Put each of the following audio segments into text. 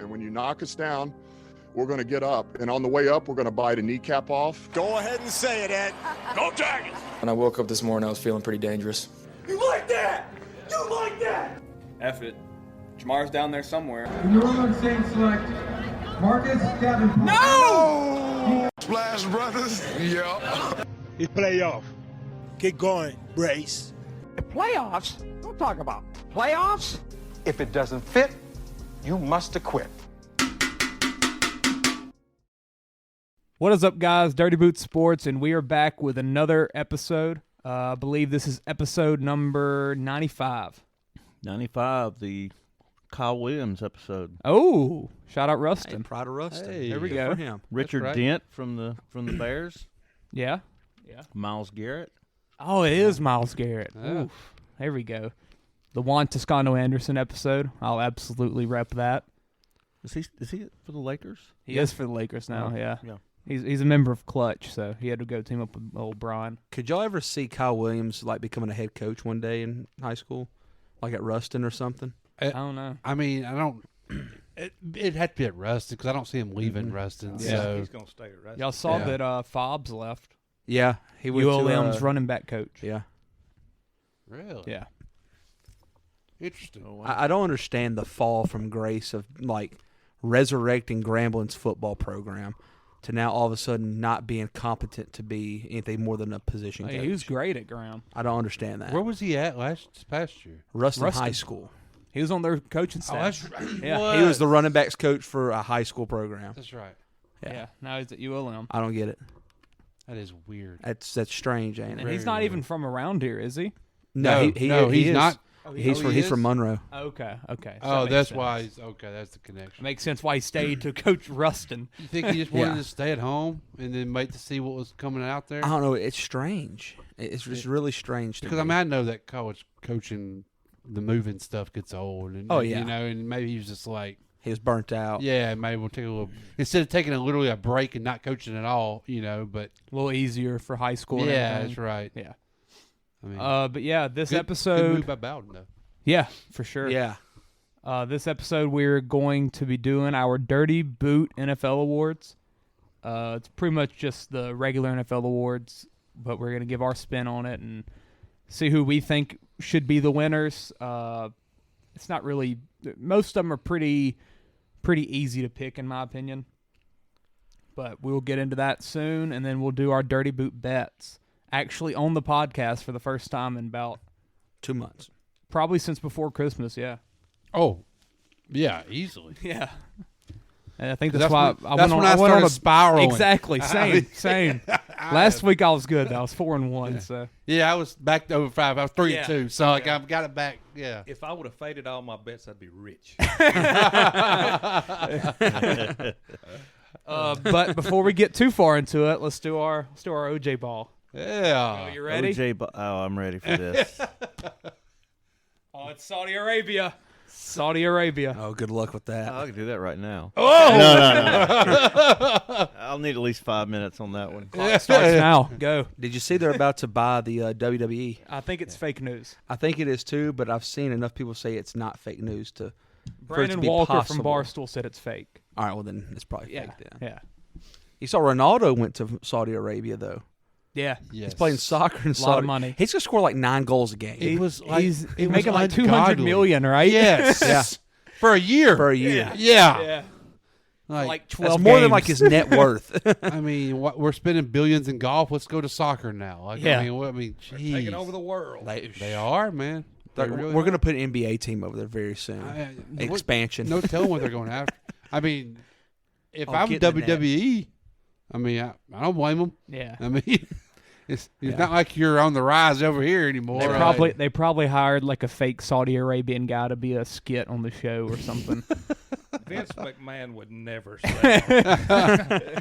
And when you knock us down, we're going to get up. And on the way up, we're going to bite a kneecap off. Go ahead and say it, Ed. Go Tigers! When I woke up this morning, I was feeling pretty dangerous. You like that? You like that? F it. Jamar's down there somewhere. In the room, saying select Marcus Davenport. No! Splash Brothers. Yeah. It's playoff. Keep going, Brace. Playoffs? Don't talk about playoffs. If it doesn't fit, you must acquit. What is up, guys? Dirty Boots Sports, and we are back with another episode. I believe this is episode number 95. 95, the Kyle Williams episode. Oh, shout out Rustin. Hey, proud of Rustin. Hey, there we Good go. for him. Richard Right. Dent from the Bears. Yeah. Miles Garrett. Oh, it is Miles Garrett. Yeah. Oof. There we go. The Juan Toscano Anderson episode. I'll absolutely rep that. Is he for the Lakers? He is for the Lakers now. Yeah. Yeah. He's a member of Clutch, so he had to go team up with old Brian. Could y'all ever see Kyle Williams like becoming a head coach one day in high school, like at Rustin or something? I don't know. I mean, I don't. It'd have to be at Rustin because I don't see him leaving Rustin. Yeah. So He's going to stay at Rustin. Y'all saw Yeah. that Fobbs left. Yeah, he went ULM's to running back coach. Yeah, really, Yeah. interesting. Oh, wow. I don't understand the fall from grace of like resurrecting Grambling's football program to now all of a sudden not being competent to be anything more than a position Hey, coach. he was great at Graham. I don't understand that. Where was he at past year? Rustin High Rustin. School. He was on their coaching Oh, staff. that's right. Yeah. He was the running backs coach for a high school program. That's right. Yeah. Now he's at ULM. I don't get it. That is weird. That's strange, ain't And it? he's not even from around here, is he? No, he's he's not. He's from Monroe. Okay. So that Oh, makes that's sense. why. He's okay. That's the connection. Makes sense why he stayed to coach Rustin. You think he just wanted Yeah. to stay at home and then wait to see what was coming out there? I don't know. It's strange. It's just really strange to Because me. I mean, I know that college coaching, the moving stuff gets old, and Oh, yeah. you know, and maybe he was just like, he was burnt out. yeah, maybe we'll take a little instead of taking literally a break and not coaching at all, you know. But A little easier for high school. and yeah, everything. that's right. Yeah. I mean, But yeah, this good episode. move by Bowden though. Yeah, for sure. Yeah. This episode, we're going to be doing our Dirty Boot NFL Awards. It's pretty much just the regular NFL awards, but we're going to give our spin on it and see who we think should be the winners. It's not really – most of them are pretty easy to pick, in my opinion. But we'll get into that soon, and then we'll do our Dirty Boot bets. Actually on the podcast for the first time in about 2 months. probably since before Christmas, yeah. Oh, yeah, easily. Yeah. And I think That's that's why when- I that's went when on, I went on started a spiraling. Exactly. I Same. mean- Same. Last week I was good. I was 4-1. So Yeah, I was back to over 5. I was 3 Yeah. and 2. So like I've got it back. Yeah. If I would have faded all my bets, I'd be rich. but before we get too far into it, let's do our OJ ball. Yeah. You ready? I'm ready for this. Oh, it's Saudi Arabia. Saudi Arabia. Oh, good luck with that. I can do that right now. Oh! No. I'll need at least 5 minutes on that one. Clock starts now. Go. Did you see they're about to buy the WWE? I think it's fake news. I think it is too, but I've seen enough people say it's not fake news to for it to Brandon be Walker possible. from Barstool said it's fake. All right, well then it's probably Yeah. fake then. Yeah. You saw Ronaldo went to Saudi Arabia though. Yeah. Yes. He's playing soccer in Lot Saudi. of money. He's gonna score like 9 goals a game. It was like He's it was making like $200 ungodly. million, right? Yes. Yeah. For a year. for a year. Yeah. Yeah. Like 12 That's more than games. like his net worth. I mean, we're spending billions in golf. Let's go to soccer now. Like, Yeah. I mean, geez. Taking over the world. They are, man. They really We're are. gonna put an NBA team over there very soon. Expansion. No telling what they're going after. I mean, if Oh, I'm get in the net. WWE, I mean, I don't blame them. Yeah. I mean, it's not like you're on the rise over here anymore. They probably hired like a fake Saudi Arabian guy to be a skit on the show or something. Vince McMahon would never say.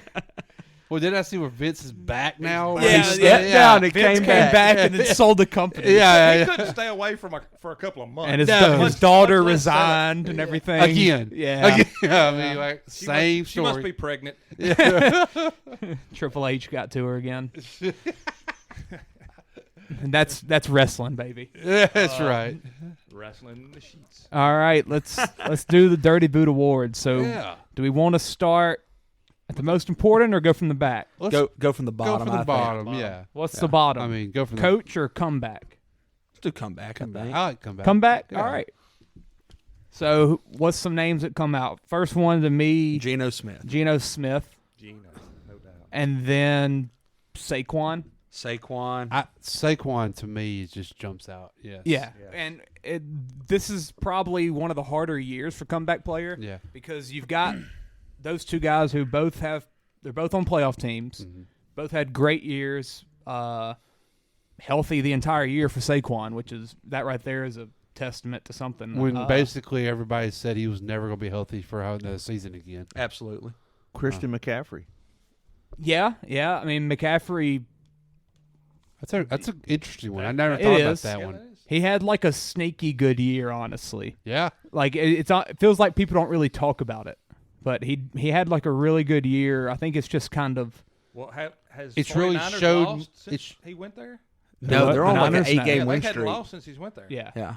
Well, did I see where Vince is back now? Yeah, He stepped down and Vince came back. and then sold the company. Yeah, He couldn't stay away for a couple of months. And his, No. his daughter resigned and everything. Again. Yeah. Again. I mean, like, same She story. must be pregnant. Triple H got to her again. And that's wrestling, baby. That's right. Wrestling in the sheets. All right, let's do the Dirty Boot Awards. So, do we want to start at the most important or go from the back? Go from the bottom. Go from the bottom, yeah. What's the bottom? I mean, go from coach or comeback? Let's do comeback. I think. I like comeback. Comeback? Yeah. All right. So, what's some names that come out? First one to me, Geno Smith. Geno, no doubt. And then Saquon. Saquon to me just jumps out. Yes. Yeah. And this is probably one of the harder years for comeback player. Yeah. Because you've got those two guys who they're both on playoff teams, both had great years, healthy the entire year for Saquon, which is that right there is a testament to something. When basically everybody said he was never going to be healthy for another season again. Absolutely. Christian McCaffrey. Yeah. I mean, McCaffrey. That's an interesting one. I never thought about that one. He had like a sneaky good year, honestly. Yeah. Like it feels like people don't really talk about it, but he had like a really good year. I think it's just kind of. Well, has it's 49ers really showed lost since he went there? No, they're on like an 8-game win They streak. had lost since he's went there. Yeah.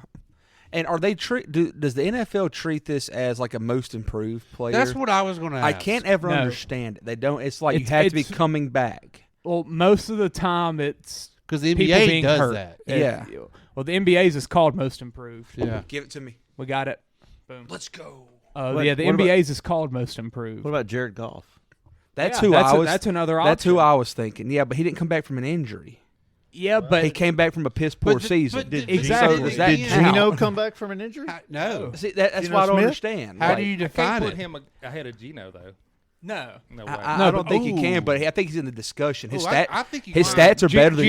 And are they does the NFL treat this as like a most improved player? That's what I was going to ask. I can't ever understand it. They don't. It's like you have to be coming back. Well, most of the time it's because the people NBA being does hurt. that. Yeah. Well, the NBA's is called most improved. Yeah. Give it to me. We got it. Boom. Let's go. The NBA's is called most improved. What about Jared Goff? That's another option. That's who I was thinking. Yeah, but he didn't come back from an injury. Yeah, but he came back from a piss poor season. Did Geno come back from an injury? No. See, that's Geno why I don't Smith? understand. How do you define Can't it? put him ahead of Geno though. No way. I don't think you can, but I think he's in the discussion. His I think you his can. stats are better than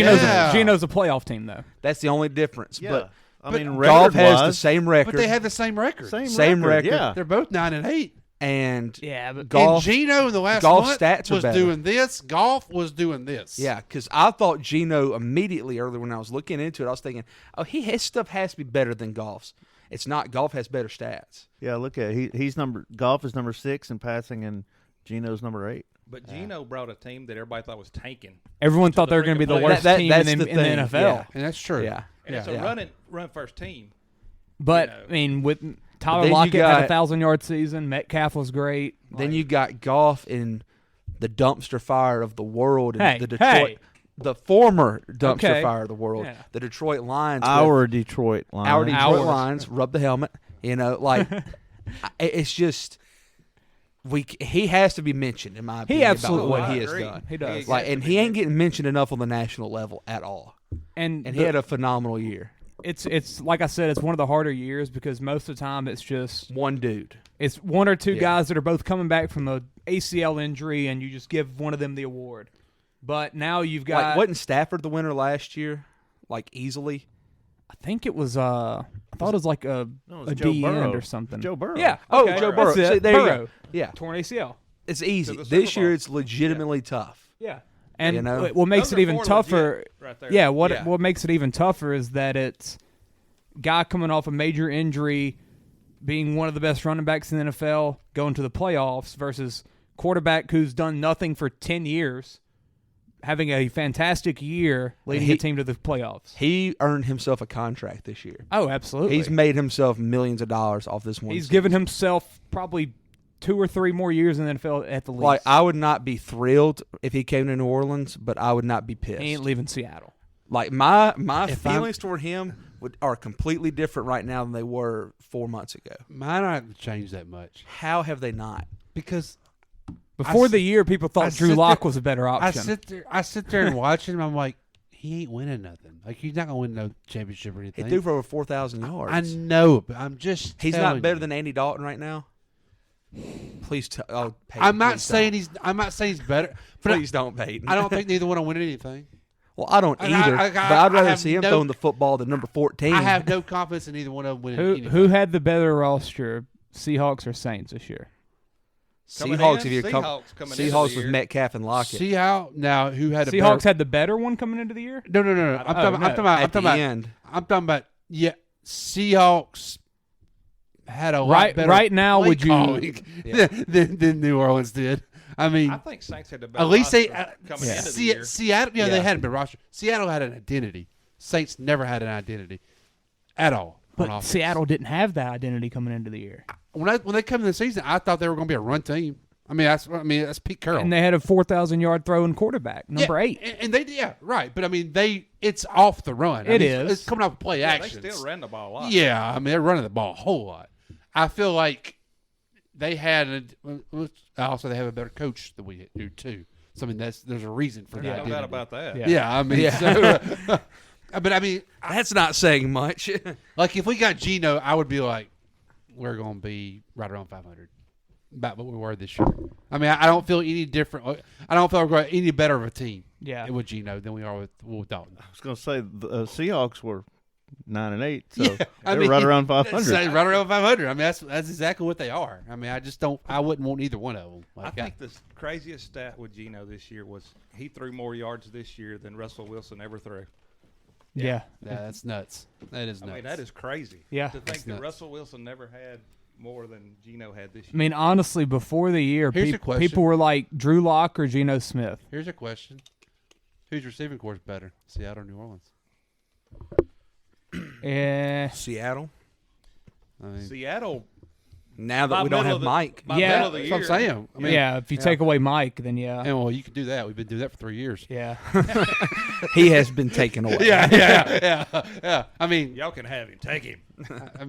Geno's a playoff team though. That's the only difference. Yeah. But I mean, Goff has the record-wise- same record. But they had the same record. Same record. Yeah. They're both 9-8. And but Goff, and Geno in the last Goff's month stats are was better. doing this. Goff was doing this. Yeah, because I thought Geno immediately earlier when I was looking into it, I was thinking, oh, his stuff has to be better than Goff's. It's not. Goff has better stats. Yeah, look at he's Goff is number 6 in passing, and Geno's number 8. But Geno brought a team that everybody thought was tanking. Everyone thought they were going to be the worst team in the NFL. Yeah. And that's true. Yeah. And it's a run first team. But I mean, with Tyler then you Lockett had a got- 1,000-yard season. Metcalf was great. Then you got Goff in the dumpster fire of the world, and the former dumpster fire of the world, the Detroit Lions. Our Detroit Lions rub the helmet. You know, like it's just he has to be mentioned in my opinion about what he has done. He does. And he ain't getting mentioned enough on the national level at all. And he had a phenomenal year. It's like I said, it's one of the harder years because most of the time it's just one dude. It's one or two guys that are both coming back from a ACL injury, and you just give one of them the award. But now you've got like, wasn't Stafford the winner last year? Like easily. I think it was. I thought it was like a D end or something. Joe Burrow. Yeah. Okay. Joe Burrow. See, there Burrow. you go. Yeah. Torn ACL. It's easy. This year it's legitimately tough. Yeah. And you know? what makes Those it are even four tougher? legit right there. Yeah. What makes it even tougher is that it's guy coming off a major injury, being one of the best running backs in the NFL, going to the playoffs versus quarterback who's done nothing for 10 years, having a fantastic year, leading a team to the playoffs. He earned himself a contract this year. Oh, absolutely. He's made himself millions of dollars off this one. He's given himself probably 2 or 3 more years in the NFL at the least. Like, I would not be thrilled if he came to New Orleans, but I would not be pissed. He ain't leaving Seattle. Like, my feelings toward him are completely different right now than they were 4 months ago. Mine aren't changed that much. How have they not? Because before the year, people thought Drew Lock was a better option. I sit there and watch him. I'm like, he ain't winning nothing. Like, he's not gonna win no championship or anything. He threw for over 4,000 yards. I know, but I'm just. He's telling not better you. than Andy Dalton right now. Please tell. I'm not saying he's better. But Please don't, Peyton. I don't think neither one will win anything. Well, I don't either. But I'd rather see him throwing the football than number 14. I have no confidence in either one of them winning anything. Who had the better roster, Seahawks or Saints this year? Seahawks with Metcalf and Lockett. Seahawks now who had Seahawks had the better one coming into the year? No. I'm talking about Seahawks had a lot better right now. Would you than New Orleans did? I mean, I think Saints had the better at least they coming into the year. Seattle. Yeah, they had a better roster. Seattle had an identity. Saints never had an identity at all. But offense. Seattle didn't have that identity coming into the year. When they come in the season, I thought they were going to be a run team. That's Pete Carroll. And they had a 4,000-yard throwing quarterback, number 8. And they, right. But, it's off the run. It's coming off of play action. They still ran the ball a lot. Yeah, they're running the ball a whole lot. I feel like they had also they have a better coach than we do, too. So, there's a reason for that. No doubt about that. So, but, that's not saying much. like, if we got Geno, I would be like, we're going to be right around 500. About what we were this year. I don't feel any different. I don't feel we're any better of a team with Geno than we are with Dalton. I was going to say the Seahawks were 9-8, so they're right around 500. Right around 500. That's exactly what they are. I just don't. I wouldn't want either one of them. I think the craziest stat with Geno this year was he threw more yards this year than Russell Wilson ever threw. Yeah, that's nuts. That is nuts. That is crazy. Yeah, to think that Russell Wilson never had more than Geno had this year. Honestly, before the year, people were like Drew Lock or Geno Smith. Here's a question: whose receiving corps is better, Seattle or New Orleans? Seattle. Seattle. Now that we don't have Mike. That's what I'm saying. If you take away Mike, then yeah. And you can do that. We've been doing that for 3 years. Yeah. He has been taken away. Yeah. Y'all can have him. Take him.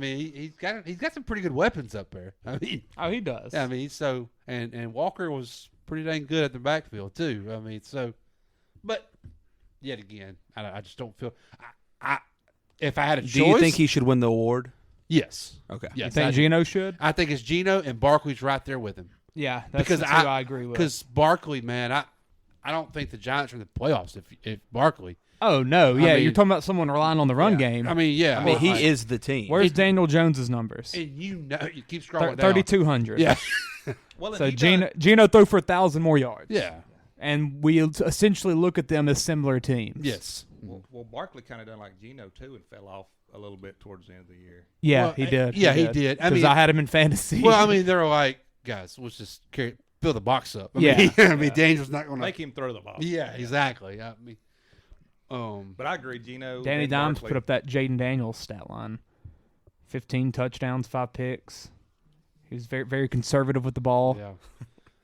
He's got some pretty good weapons up there. he does. So and Walker was pretty dang good at the backfield too. But yet again, I just don't feel. If I had a choice, do you think he should win the award? Yes. Okay. Yes, you think Geno should? I think it's Geno and Barkley's right there with him. Yeah, that's who I agree with. Because Barkley, man, I don't think the Giants are in the playoffs if Barkley. Oh no, yeah, you're talking about someone relying on the run game. He is the team. Where's Daniel Jones's numbers? And you keep scrolling down. 3,200. Yeah. So Geno threw for 1,000 more yards. Yeah. And we essentially look at them as similar teams. Yes. Well, Barkley kind of done like Geno too and fell off a little bit towards the end of the year. Yeah, he did. Yeah, he did. Because I had him in fantasy. Well, they're like, guys, let's just fill the box up. Daniel's not going to make him throw the ball. Yeah, exactly. But I agree, Geno. Danny Dimes put up that Jaden Daniels stat line: 15 touchdowns, 5 picks. He was very, very conservative with the ball. Yeah.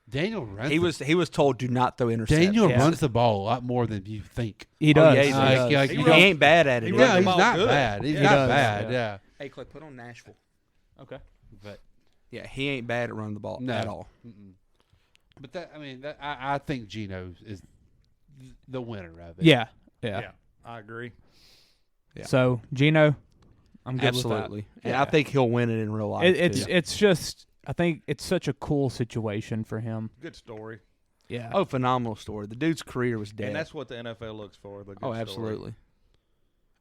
Daniel runs. He was told do not throw interceptions. Daniel runs the ball a lot more than you think. He does. He ain't bad at it. He's not bad. He's not bad. Yeah. Hey, Clay, put on Nashville. Okay. But yeah, he ain't bad at running the ball at all. Mm-mm. But I think Geno is the winner of it. Yeah. I agree. Yeah. So Geno, I'm good with that. Absolutely. And I think he'll win it in real life. It's just. I think it's such a cool situation for him. Good story. Yeah. Oh, phenomenal story. The dude's career was dead. And that's what the NFL looks for. The good absolutely.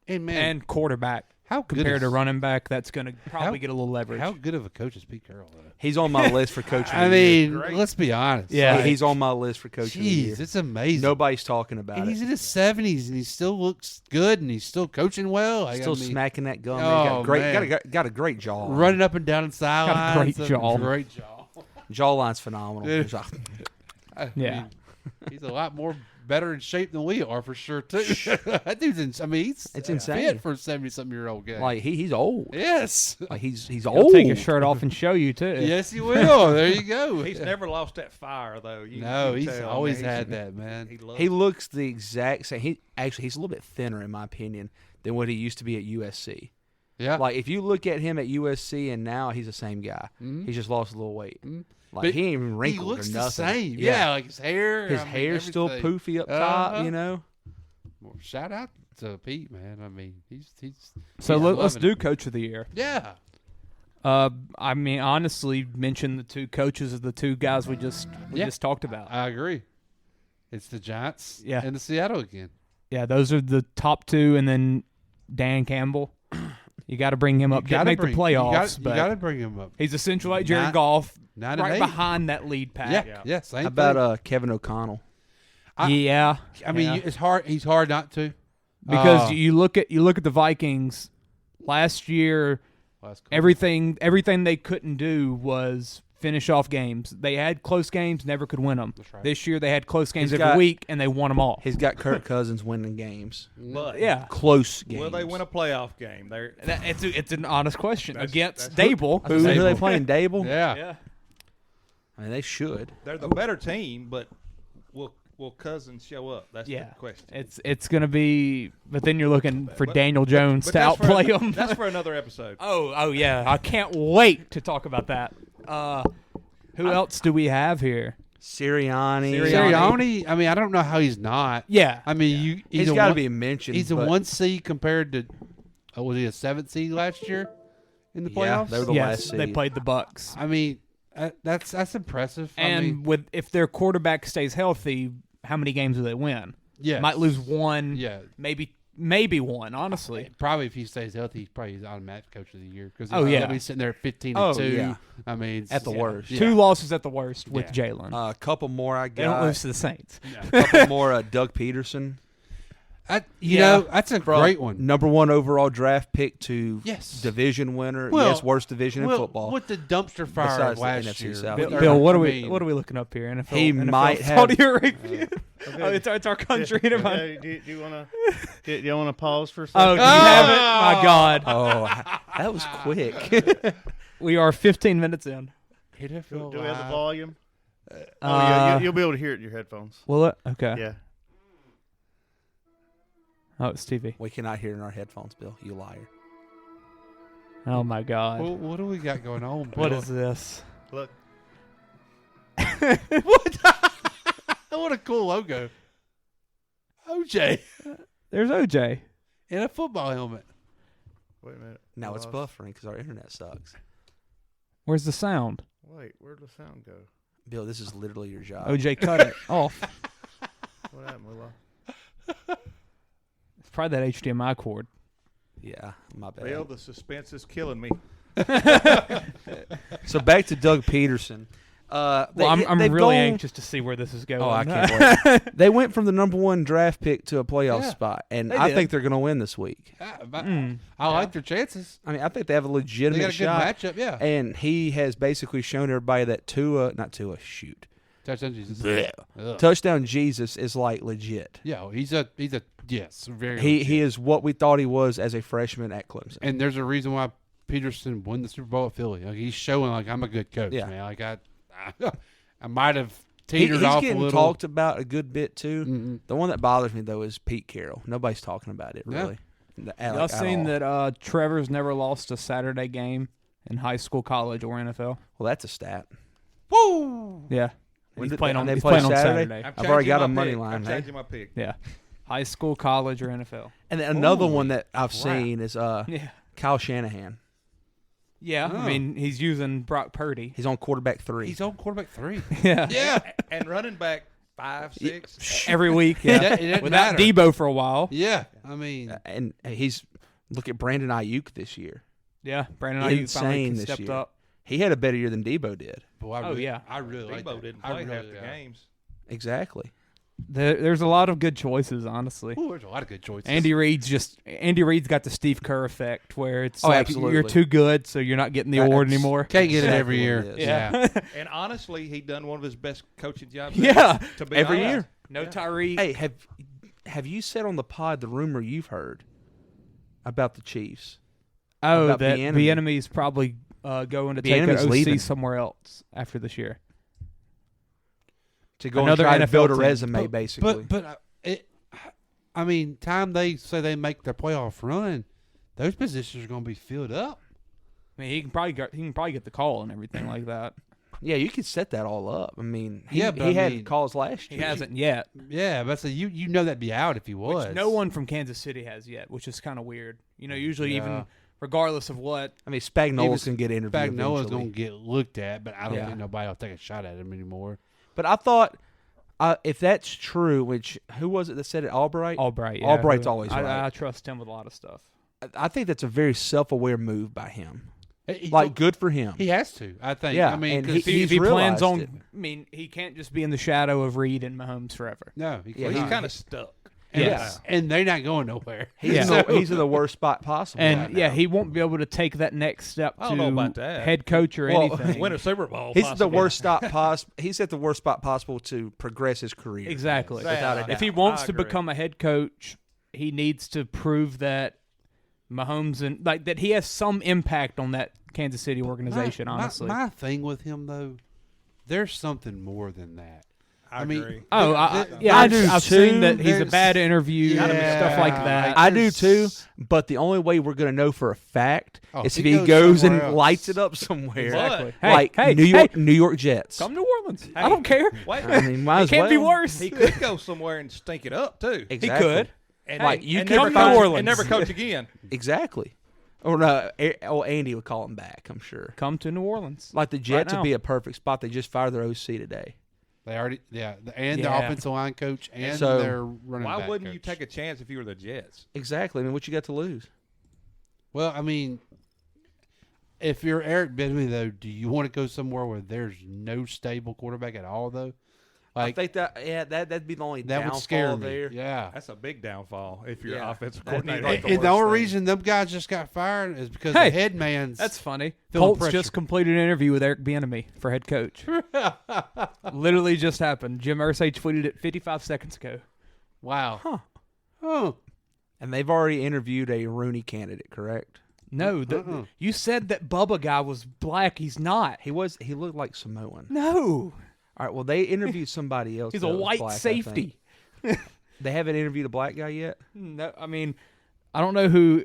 And and quarterback. How compared to running back, that's going to probably get a little leverage. How good of a coach is Pete Carroll? He's on my list for coach of the year. Let's be honest. Yeah, he's on my list for coach of the year. It's amazing. Nobody's talking about and it. He's in his 70s, and he still looks good, and he's still coaching well. Still smacking that gum. Oh, got a great jaw. Running up and down the sidelines. Got a great jaw. Great jaw. Jawline's phenomenal. Yeah. He's a lot more better in shape than we are for sure too. That dude's it's insane fit for a 70-something-year-old guy. Like he's old. Yes. Like he's He'll old. take his shirt off and show you too. Yes, he will. There you go. He's never lost that fire though. He's always had that, man. He looks the exact same. He's a little bit thinner in my opinion than what he used to be at USC. Yeah. Like if you look at him at USC and now he's the same guy. Mm-hmm. He's just lost a little weight. Mm-hmm. Like but he ain't even wrinkled he looks or nothing. The same. Yeah, like his hair. Hair's still poofy up top, you know. Well, shout out to Pete, man. He's So let's do coach of the year. Yeah. Honestly, mention the two coaches of the two guys we just talked about. I agree. It's the Giants Yeah. and the Seattle again. Yeah, those are the top two, and then Dan Campbell. You got to bring him up. Didn't make the playoffs, you got to bring him up. He's essentially like Jared Goff, 9-8. right behind that lead pack. Yeah. Same How about Kevin O'Connell? It's hard. He's hard not to because you look at the Vikings last year. Everything they couldn't do was finish off games. They had close games, never could win them. That's right. This year they had close games He's every got- week, and they won them all. He's got Kirk Cousins winning games. But Yeah. Close games. will they win a playoff game? It's an honest question That's- against that's- Dable. Who they playing? Dable? Yeah. I mean, they should. They're the better team, but will Cousins show up? That's the question. It's going to be, but then you're looking for Daniel Jones to that's for outplay ano- him. That's for another episode. Oh yeah, I can't wait to talk about that. Who else do we have here? Sirianni. I mean, I don't know how he's not. Yeah. I mean, He's got to be mentioned. He's a but- 1 seed compared to, was he a 7th seed last year in the playoffs? they were the last seed. They played the Bucks. I mean, that's impressive. And if their quarterback stays healthy, how many games do they win? Yes. Might lose one. Yeah. Maybe one. Honestly, probably if he stays healthy, he's probably the automatic coach of the year because yeah, he's sitting there at 15-2. Yeah. I mean, at the worst. Two losses at the worst with Jalen. A couple more I got. They don't lose to the Saints. A couple more. Doug Peterson. You know, that's a great one. Number 1 overall draft pick to Yes. division winner. Well, worst division in football. With the dumpster fire Besides of the last NFC year. South. Bill, what are we looking up here? NFL, He NFL might Saudi have- Arabia. Oh, it's our country. Never mind. Okay, do you want to? Do you want to pause for a second? Oh, do you have it? My God. Oh, that was quick. We are 15 minutes in. Do we have the volume? Uh, you'll be able to hear it in your headphones. Will it? Okay. Yeah. Oh, it's TV. We cannot hear it in our headphones, Bill. You liar. Oh my God. Well, what do we got going on, Bill? What is this? Look. What a cool logo. OJ. There's OJ. In a football helmet. Wait a minute. Now it's buffering because our internet sucks. Where's the sound? Wait, where'd the sound go? Bill, this is literally your job. OJ cut it off. What happened? We lost. It's probably that HDMI cord. Yeah, my bad. Bill, the suspense is killing me. So back to Doug Peterson. I'm really anxious to see where this is going. Oh, I can't wait. They went from the number 1 draft pick to a playoff spot, and I think they're going to win this week. I like their chances. I mean, I think they have a legitimate They got a shot. good matchup, yeah. And he has basically shown everybody that Touchdown Jesus. Touchdown Jesus is like legit. Yeah, he's a yes, very. He is what we thought he was as a freshman at Clemson. And there's a reason why Peterson won the Super Bowl at Philly. Like, he's showing like I'm a good coach, Yeah. man. Like I might have teetered off a He's little. getting talked about a good bit too. Mm-hmm. The one that bothers me though is Pete Carroll. Nobody's talking about it really. Y'all seen that Trevor's never lost a Saturday game in high school, college, or NFL? Well, that's a stat. Woo! Yeah. He's playing on, they he's play playing on Saturday? Saturday. I've already got a money line. I'm changing my pick. Yeah. High school, college, or NFL. And then another one that I've seen is Kyle Shanahan. Yeah, I mean, he's using Brock Purdy. He's on quarterback 3. He's on quarterback 3. Yeah. Yeah. And running back 5, 6. Every week. Yeah. It doesn't Without matter. Debo for a while. Yeah. I mean, and look at Brandon Ayuk this year. Yeah, Brandon Ayuk finally this stepped year. up. He had a better year than Debo did. boy, I really like Debo that. didn't I play half really- the games. Exactly. There's a lot of good choices, honestly. Ooh, there's a lot of good choices. Andy Reid's got the Steve Kerr effect, where it's like absolutely. you're too good, so you're not getting the award anymore. Can't get it Exactly every what year. it is. Yeah. And honestly, he done one of his best coaching jobs. Yeah. To be Every honest. year. No Tyreek. Hey, have you said on the pod the rumor you've heard about the Chiefs? Oh, about that Bieniemy. the enemy's probably going to take an Bieniemy's OC leaving. somewhere else after this year. To go Another and try to NFL build a team. resume, basically. But I mean, time they say they make their playoff run, those positions are going to be filled up. I mean, he can probably get the call and everything like that. Yeah, you could set that all up. I mean, he Yeah, but I had mean, calls last He year. hasn't yet, Yeah, but so you know that'd be out if he was. which no one from Kansas City has yet, which is kind of weird. You know, usually even regardless of what. I mean, Spagnola's going to get interviewed Spagnola's eventually. going to get looked at, but I don't Yeah. think nobody will take a shot at him anymore. But I thought, if that's true, which who was it that said it? Albright. Albright's always right. I trust him with a lot of stuff. I think that's a very self-aware move by him. He- Like, good for him. He has to, I think. Yeah, I mean, and 'cause he- If he plans realized on, it. I mean, he can't just be in the shadow of Reed and Mahomes forever. no, Yeah, he's He's kind of stuck. and they're not going nowhere. He's in the worst spot possible. And right now. he won't be able to take that next step I don't know about to that. head coach or anything. Win a Super Bowl. He's at the possibly. worst spot He's at the worst spot possible to progress his career. Exactly. Without a doubt. If he wants I to agree. become a head coach, he needs to prove that Mahomes and that he has some impact on that Kansas City organization. Honestly, my thing with him though, there's something more than that. I mean, agree. Oh, I I've do I've too. seen that he's a There's- bad interview and stuff like that. I do too, but the only way we're going to know for a fact is if he he goes goes and somewhere else. lights it up somewhere. Exactly. Like New York Jets. Come to New Orleans. I don't care. Wait, I mean, might It as can't be well. worse. he could go somewhere and stink it up too. Exactly. He could. And, Like, you and could never find- coach, New Orleans. and never coach again. Exactly. Or no, Andy would call him back, I'm sure. Come to New Orleans. Like the Jets now. would be a perfect spot. They just fired their OC today. They already, and the Yeah. offensive line coach and So, their running Why back wouldn't you coach. take a chance if you were the Jets? Exactly. I mean, what you got to lose? Well, I mean, if you're Eric Bieniemy, though, do you want to go somewhere where there's no stable quarterback at all, though? I think that'd be the only that would downfall scare me. there. Yeah. That's a big downfall if you're Yeah, offensive that'd be coordinator. like And the worst only thing. reason them guys just got fired is because Hey, the head man's That's funny. feeling Colts pressure. just completed an interview with Eric Bieniemy for head coach. Literally just happened. Jim Irsay tweeted it 55 seconds ago. wow. Huh. Oh, And they've already interviewed a Rooney candidate, correct? No, you said that Bubba guy was black. He's not. He looked like Samoan. No, All right, well, they interviewed somebody else. he's that a was white black, I safety. think. They haven't interviewed a black guy yet? No, I mean, I don't know who.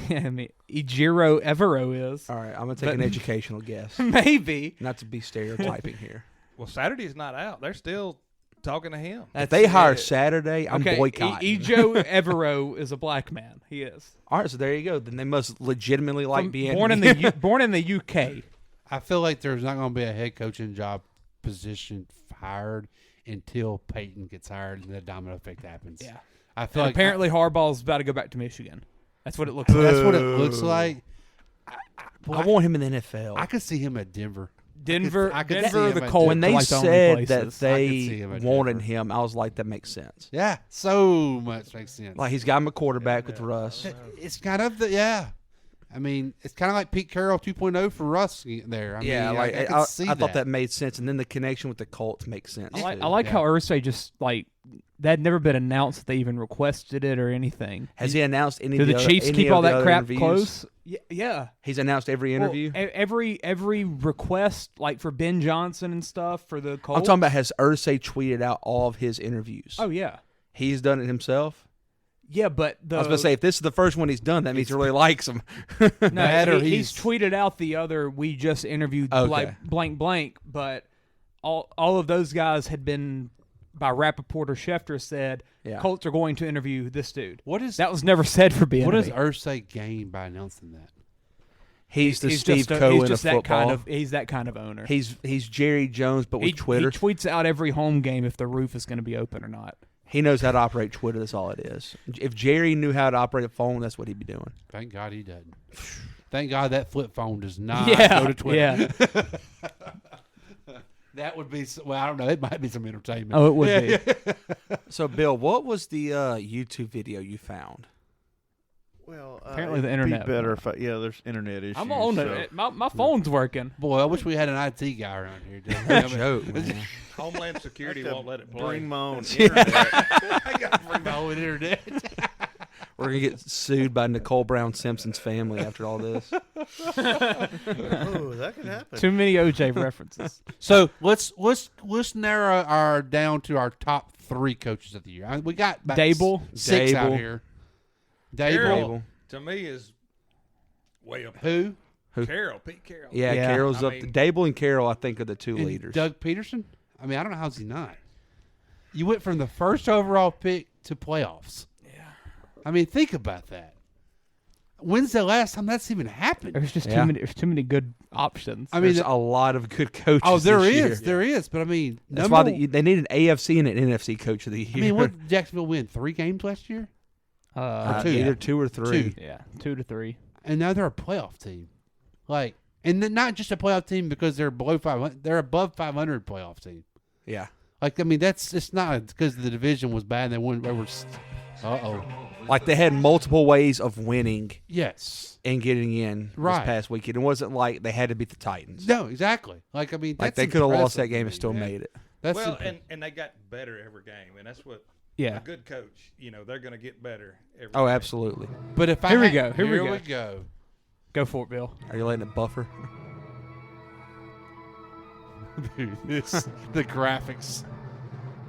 I mean, Ejiro Evero is. All right, I'm going to take an educational guess. Maybe. Not to be stereotyping here. Well, Saturday's not out. They're still talking to him. If they hire Saturday, I'm boycotting. Ejo Evero is a black man. He is. All right, so there you go. Then they must legitimately like being born in the born in the UK. I feel like there's not going to be a head coaching job position hired until Peyton gets hired and the domino effect happens. Yeah. I feel And like apparently Harbaugh's about to go back to Michigan. That's what it looks like. that's what it looks like. I want him in the NFL. I could see him at Denver. Denver, I could see Denver, him the at Colts. when they like the only said that places. I could see they him at wanted Denver. him, I was like, that makes sense. Yeah, so much makes sense. Like he's got him a quarterback with Russ. It's kind of I mean, it's kind of like Pete Carroll 2.0 for Russ there. I Yeah, mean, like I, I, could see thought that made sense, and then the connection with the Colts makes sense. I like, too. I like how Irsay just like that had never been announced that they even requested it or anything. Has he announced any? Do of the other- Chiefs any keep of all the that other crap interviews? close? Yeah. He's announced every interview. Well, every request, like for Ben Johnson and stuff for the Colts. I'm talking about has Irsay tweeted out all of his interviews? Oh yeah, He's done it himself. yeah. But I was going to say if this is the first one he's done, that means he really likes him. no, he's tweeted out the other. We just interviewed like blank, but all of those guys had been by Rappaport or Schefter said Colts are going to interview this dude. That was never said for being. What does Irsay gain by announcing that? He's the he's Steve just Cohen he's just of football. he's that kind of owner. He's Jerry Jones, but with Twitter. He tweets out every home game if the roof is going to be open or not. He knows how to operate Twitter. That's all it is. If Jerry knew how to operate a phone, that's what he'd be doing. Thank God he doesn't. Thank God that flip phone does not Yeah, go to Twitter. yeah. That would be, well, I don't know. It might be some entertainment. Oh, it would be. So, Bill, what was the YouTube video you found? Well, Apparently the it'd internet. Be better if there's internet issues. I'm on it. My phone's working. Boy, I wish we had an IT guy around here. No joke, man. Homeland Security won't let it play. Bring my own internet. I got to bring my own internet. We're gonna get sued by Nicole Brown Simpson's family after all this. Oh, that could happen. Too many OJ references. So let's narrow our down to our top 3 coaches of the year. I mean, we got about Dable. 6 out Dable. here. Carroll, to me, is way up. Who? Carroll, Pete Carroll. Yeah, Yeah. Carroll's I up. mean- Dable and Carroll, I think, are the two And leaders. Doug Peterson? I mean, I don't know how's he not. You went from the first overall pick to playoffs. Yeah. I mean, think about that. When's the last time that's even happened? There's just Yeah. there's too many good options. I mean, There's a lot of good coaches. oh, there this is, year. there is. But I mean, That's why they need an AFC and an NFC coach of the year. I mean, what did Jacksonville win? 3 games last year, Or two. either 2 or 3. Yeah, 2 to 3. and now they're a playoff team. Like, and then not just a playoff team because they're below 500. They're above 500 playoff team. Yeah. Like, I mean, it's not because the division was bad. And they were Uh-oh. Like they had multiple ways of winning. Yes. And getting in Right. this past weekend. It wasn't like they had to beat the Titans. No, exactly. Like, I mean, Like that's they could have lost impressive that game to and me, still man. made it. That's well, imp- and they got better every game, and that's what Yeah. a good coach, they're going to get better every Oh, game. absolutely. But if I Here we had- go. Here we we go. go. Go for it, Bill. Are you letting it buffer? Dude, the graphics.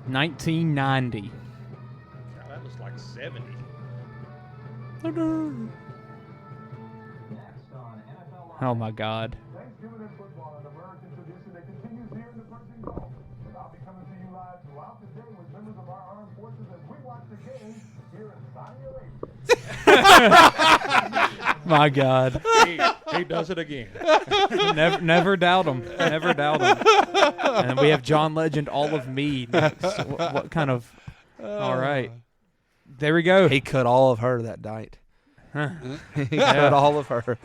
1990. God, that was like 70. Oh my God. Thanksgiving in football is an American tradition that continues here in the Persian Gulf. And I'll be coming to you live throughout the day with members of our armed forces as we watch the game here in Saudi Arabia. My God. He does it again. Never doubt him. Never doubt him. And we have John Legend, all of Mead. What kind of? All right. There we go. He cut all of her that night. Huh. He cut all of her.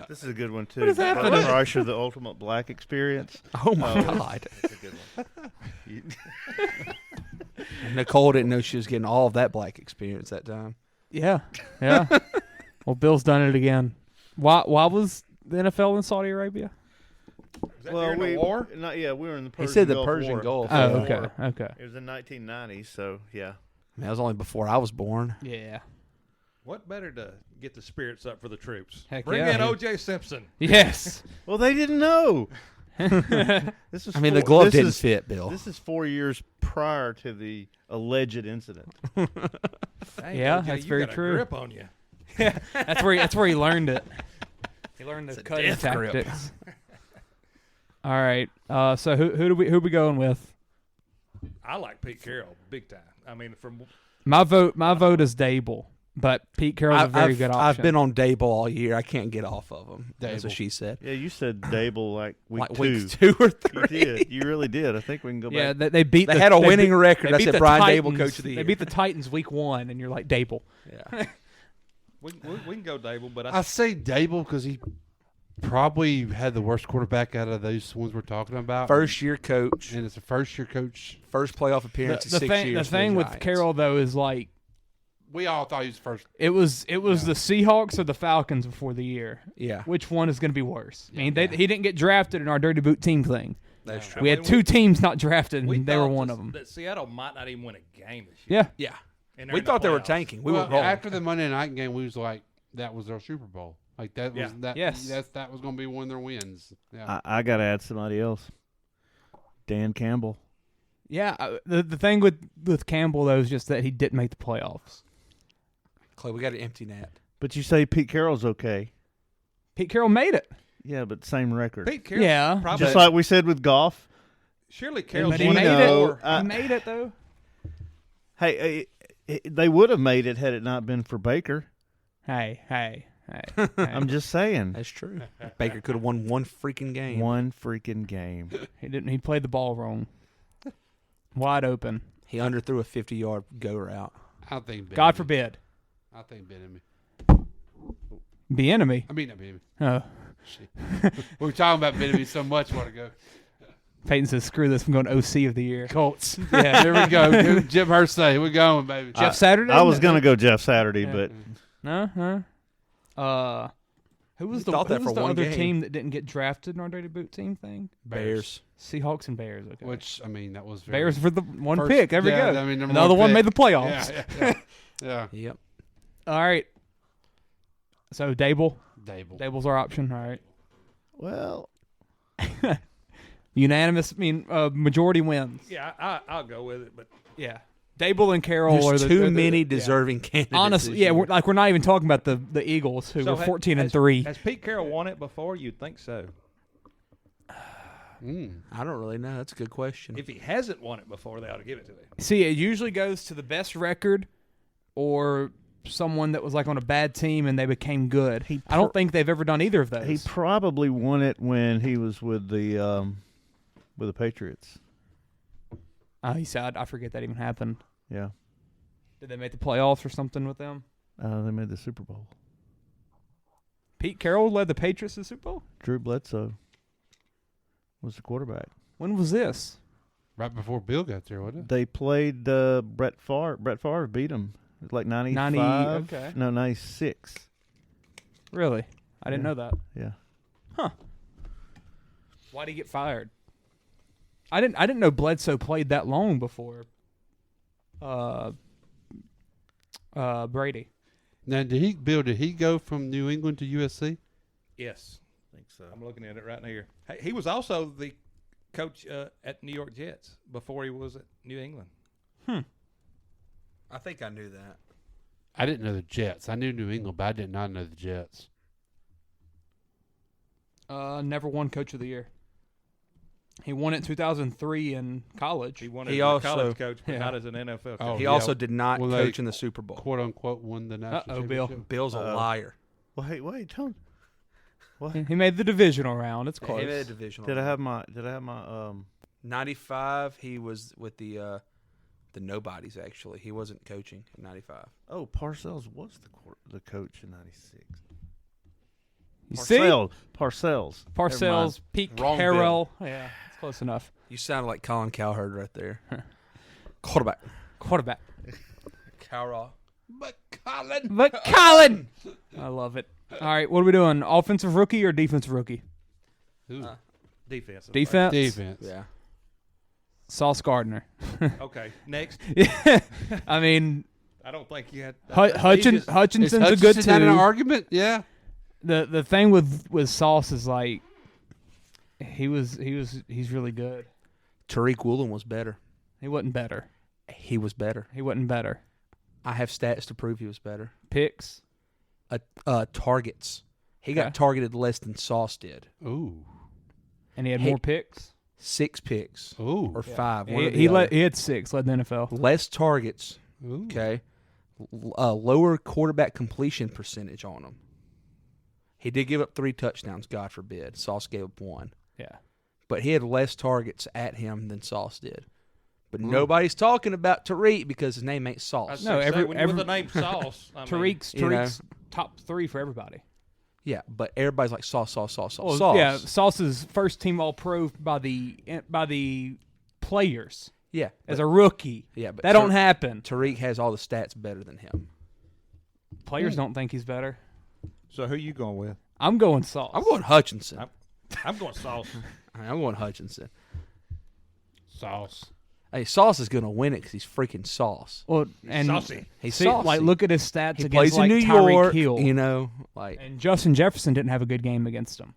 This is a good one too. What is happening? Kreischer, the ultimate black experience. Oh my God. That's a good one. Nicole didn't know she was getting all of that black experience that time. Yeah. Yeah. Well, Bill's done it again. Why was the NFL in Saudi Arabia? Is that during the war? We were in the Persian He said the Gulf Persian War. Gulf. Oh, okay. Okay. It was in 1990, so yeah. That was only before I was born. Yeah. What better to get the spirits up for the troops? Heck Bring yeah. in O.J. Simpson. Yes. Well, they didn't know. This is I mean, the glove didn't fit, Bill. This is 4 years prior to the alleged incident. Dang, Yeah, O.J., that's you very got a true. grip on you. Yeah. That's where he learned it. He learned the cutting death grip. tactics. All right. So who we going with? I like Pete Carroll big time. I mean, from My vote is Dable, but Pete Carroll's a very good option. I've been on Dable all year. I can't get off of him. That's Dable. what she said. Yeah, you said Dable like week Like 2. weeks 2 or 3. You did. You really did. I think we can go Yeah, back. they beat. They had a winning record. They I beat said the Brian Titans. Dable, coach of the year. They beat the Titans week 1, and you're like Dable. Yeah. we can go Dable, but I say Dable because he probably had the worst quarterback out of those ones we're talking about. First year coach. And it's a first year coach. First playoff appearance in 6 years. The thing with Carroll though is like We all thought he was first. it was the Seahawks or the Falcons before the year. Yeah. Which one is going to be worse? I mean, he didn't get drafted in our dirty boot team thing. That's true. We had 2 teams not drafted, and they were thought one of them. that Seattle might not even win a game this year. Yeah. Yeah. And they're We in the thought they were playoffs. tanking. We Well, were wrong. after the Monday night game, we was like, that was their Super Bowl. Like that was Yeah. that. Yes. That was going to be one of their wins. Yeah. I got to add somebody else. Dan Campbell. Yeah, the thing with Campbell though is just that he didn't make the playoffs. Clay, we got an empty net. But you say Pete Carroll's okay. Pete Carroll made it. Yeah, but same record. Pete Carroll, Yeah. probably, Just like we said with golf. surely Carroll's But he won made it it. more. I- He made it though. Hey, they would have made it had it not been for Baker. Hey. I'm just saying. That's true. Baker could have won one freaking game. One freaking game. He didn't. He played the ball wrong. Wide open. He underthrew a 50-yard go route. I think. God Bieniemy. forbid. I think Bieniemy. Be enemy. I mean, not Bieniemy. Oh. Shit. We were talking about Bieniemy so much a while ago. Peyton says, "Screw this! I'm going OC of the year." Colts. Yeah, there we go. Jim Irsay. We're going, baby. Jeff Saturday. I was going to go Jeff Saturday, but No. Who was We thought that for one other game. team that didn't get drafted in our dirty boot team thing? Bears. Seahawks and Bears. Okay. Which, I mean, that was very... Bears for the one First- pick. There we yeah, go. I mean, number Another one pick. made the playoffs. Yeah. Yep. All right. So Dable. Dable. Dable's our option. All right. well, Unanimous. I mean, majority wins. Yeah, I'll go with it, but Yeah. Dable and Carroll are There's the too the- many yeah. deserving candidates. Honestly, this yeah, year. we're not even talking about the Eagles who So were 14-3. Has Pete Carroll won it before? You'd think so. I don't really know. That's a good question. If he hasn't won it before, they ought to give it to him. See, it usually goes to the best record or someone that was like on a bad team and they became good. I don't think they've ever done either of those. he probably won it when he was with the Patriots. He said, I forget that even happened. Yeah. Did they make the playoffs or something with them? They made the Super Bowl. Pete Carroll led the Patriots to the Super Bowl? Drew Bledsoe was the quarterback. When was this? Right before Bill got there, wasn't it? They played Brett Favre. Brett Favre beat him. It was like 95. Okay. No, 96. Really? I didn't Yeah. know that. Yeah. Huh. Why'd he get fired? I didn't know Bledsoe played that long before Brady. Now, did he go from New England to USC? Yes. I think so. I'm looking at it right here. Hey, he was also the coach at New York Jets before he was at New England. I think I knew that. I didn't know the Jets. I knew New England, but I did not know the Jets. Never won Coach of the Year. He won it in 2003 in college. He won He as a also- college coach, but not as an NFL coach. He also did not Well, coach they, in the Super Bowl. "Quote unquote," won the national Bill. championship. Bill's a liar. Wait, don't. What? He made the divisional round. It's He close. made a divisional. Did I round. have my 95? He was with the nobodies. Actually, he wasn't coaching in 95. Oh, Parcells was the coach in 96. You see? Parcells. Parcells, Pete Wrong Carroll. Yeah, it's close enough. You sounded like Colin Cowherd right there. Quarterback. Cowraw. But Colin. But Colin! I love it. All right, what are we doing? Offensive rookie or defensive rookie? Defensive. Defense. Yeah. Sauce Gardner. Okay, next. I mean, I don't think you had. Hutchinson's a good Hutchinson had an two. argument? Yeah. The thing with Sauce is like he's really good. Tariq Woolen was better. He wasn't better. He was better. He wasn't better. I have stats to prove he was better. Picks. Targets. He got targeted less than Sauce did. Ooh. And he had more picks. 6 picks. Ooh. Or 5. He had 6. Led the NFL. Less targets. Ooh. Okay. Lower quarterback completion percentage on him. He did give up 3 touchdowns. God forbid. Sauce gave up 1. Yeah. But he had less targets at him than Sauce did. But nobody's talking about Tariq because his name ain't Sauce. No, with the name Sauce. Tariq's top 3 for everybody. Yeah, but everybody's like Sauce. Well, Sauce. yeah, Sauce is first team All Pro by the players. Yeah, as a rookie. Yeah, but that don't happen. Tariq has all the stats better than him. Players don't think he's better. So who you going with? I'm going Sauce. I'm going Hutchinson. I'm going Sauce. I'm going Hutchinson. Sauce. Hey, Sauce is going to win it because he's freaking Sauce. Well, and saucy. He's see, saucy. like, look at his stats he against plays like in New Tyreek York, Hill. you know, like. And Justin Jefferson didn't have a good game against him.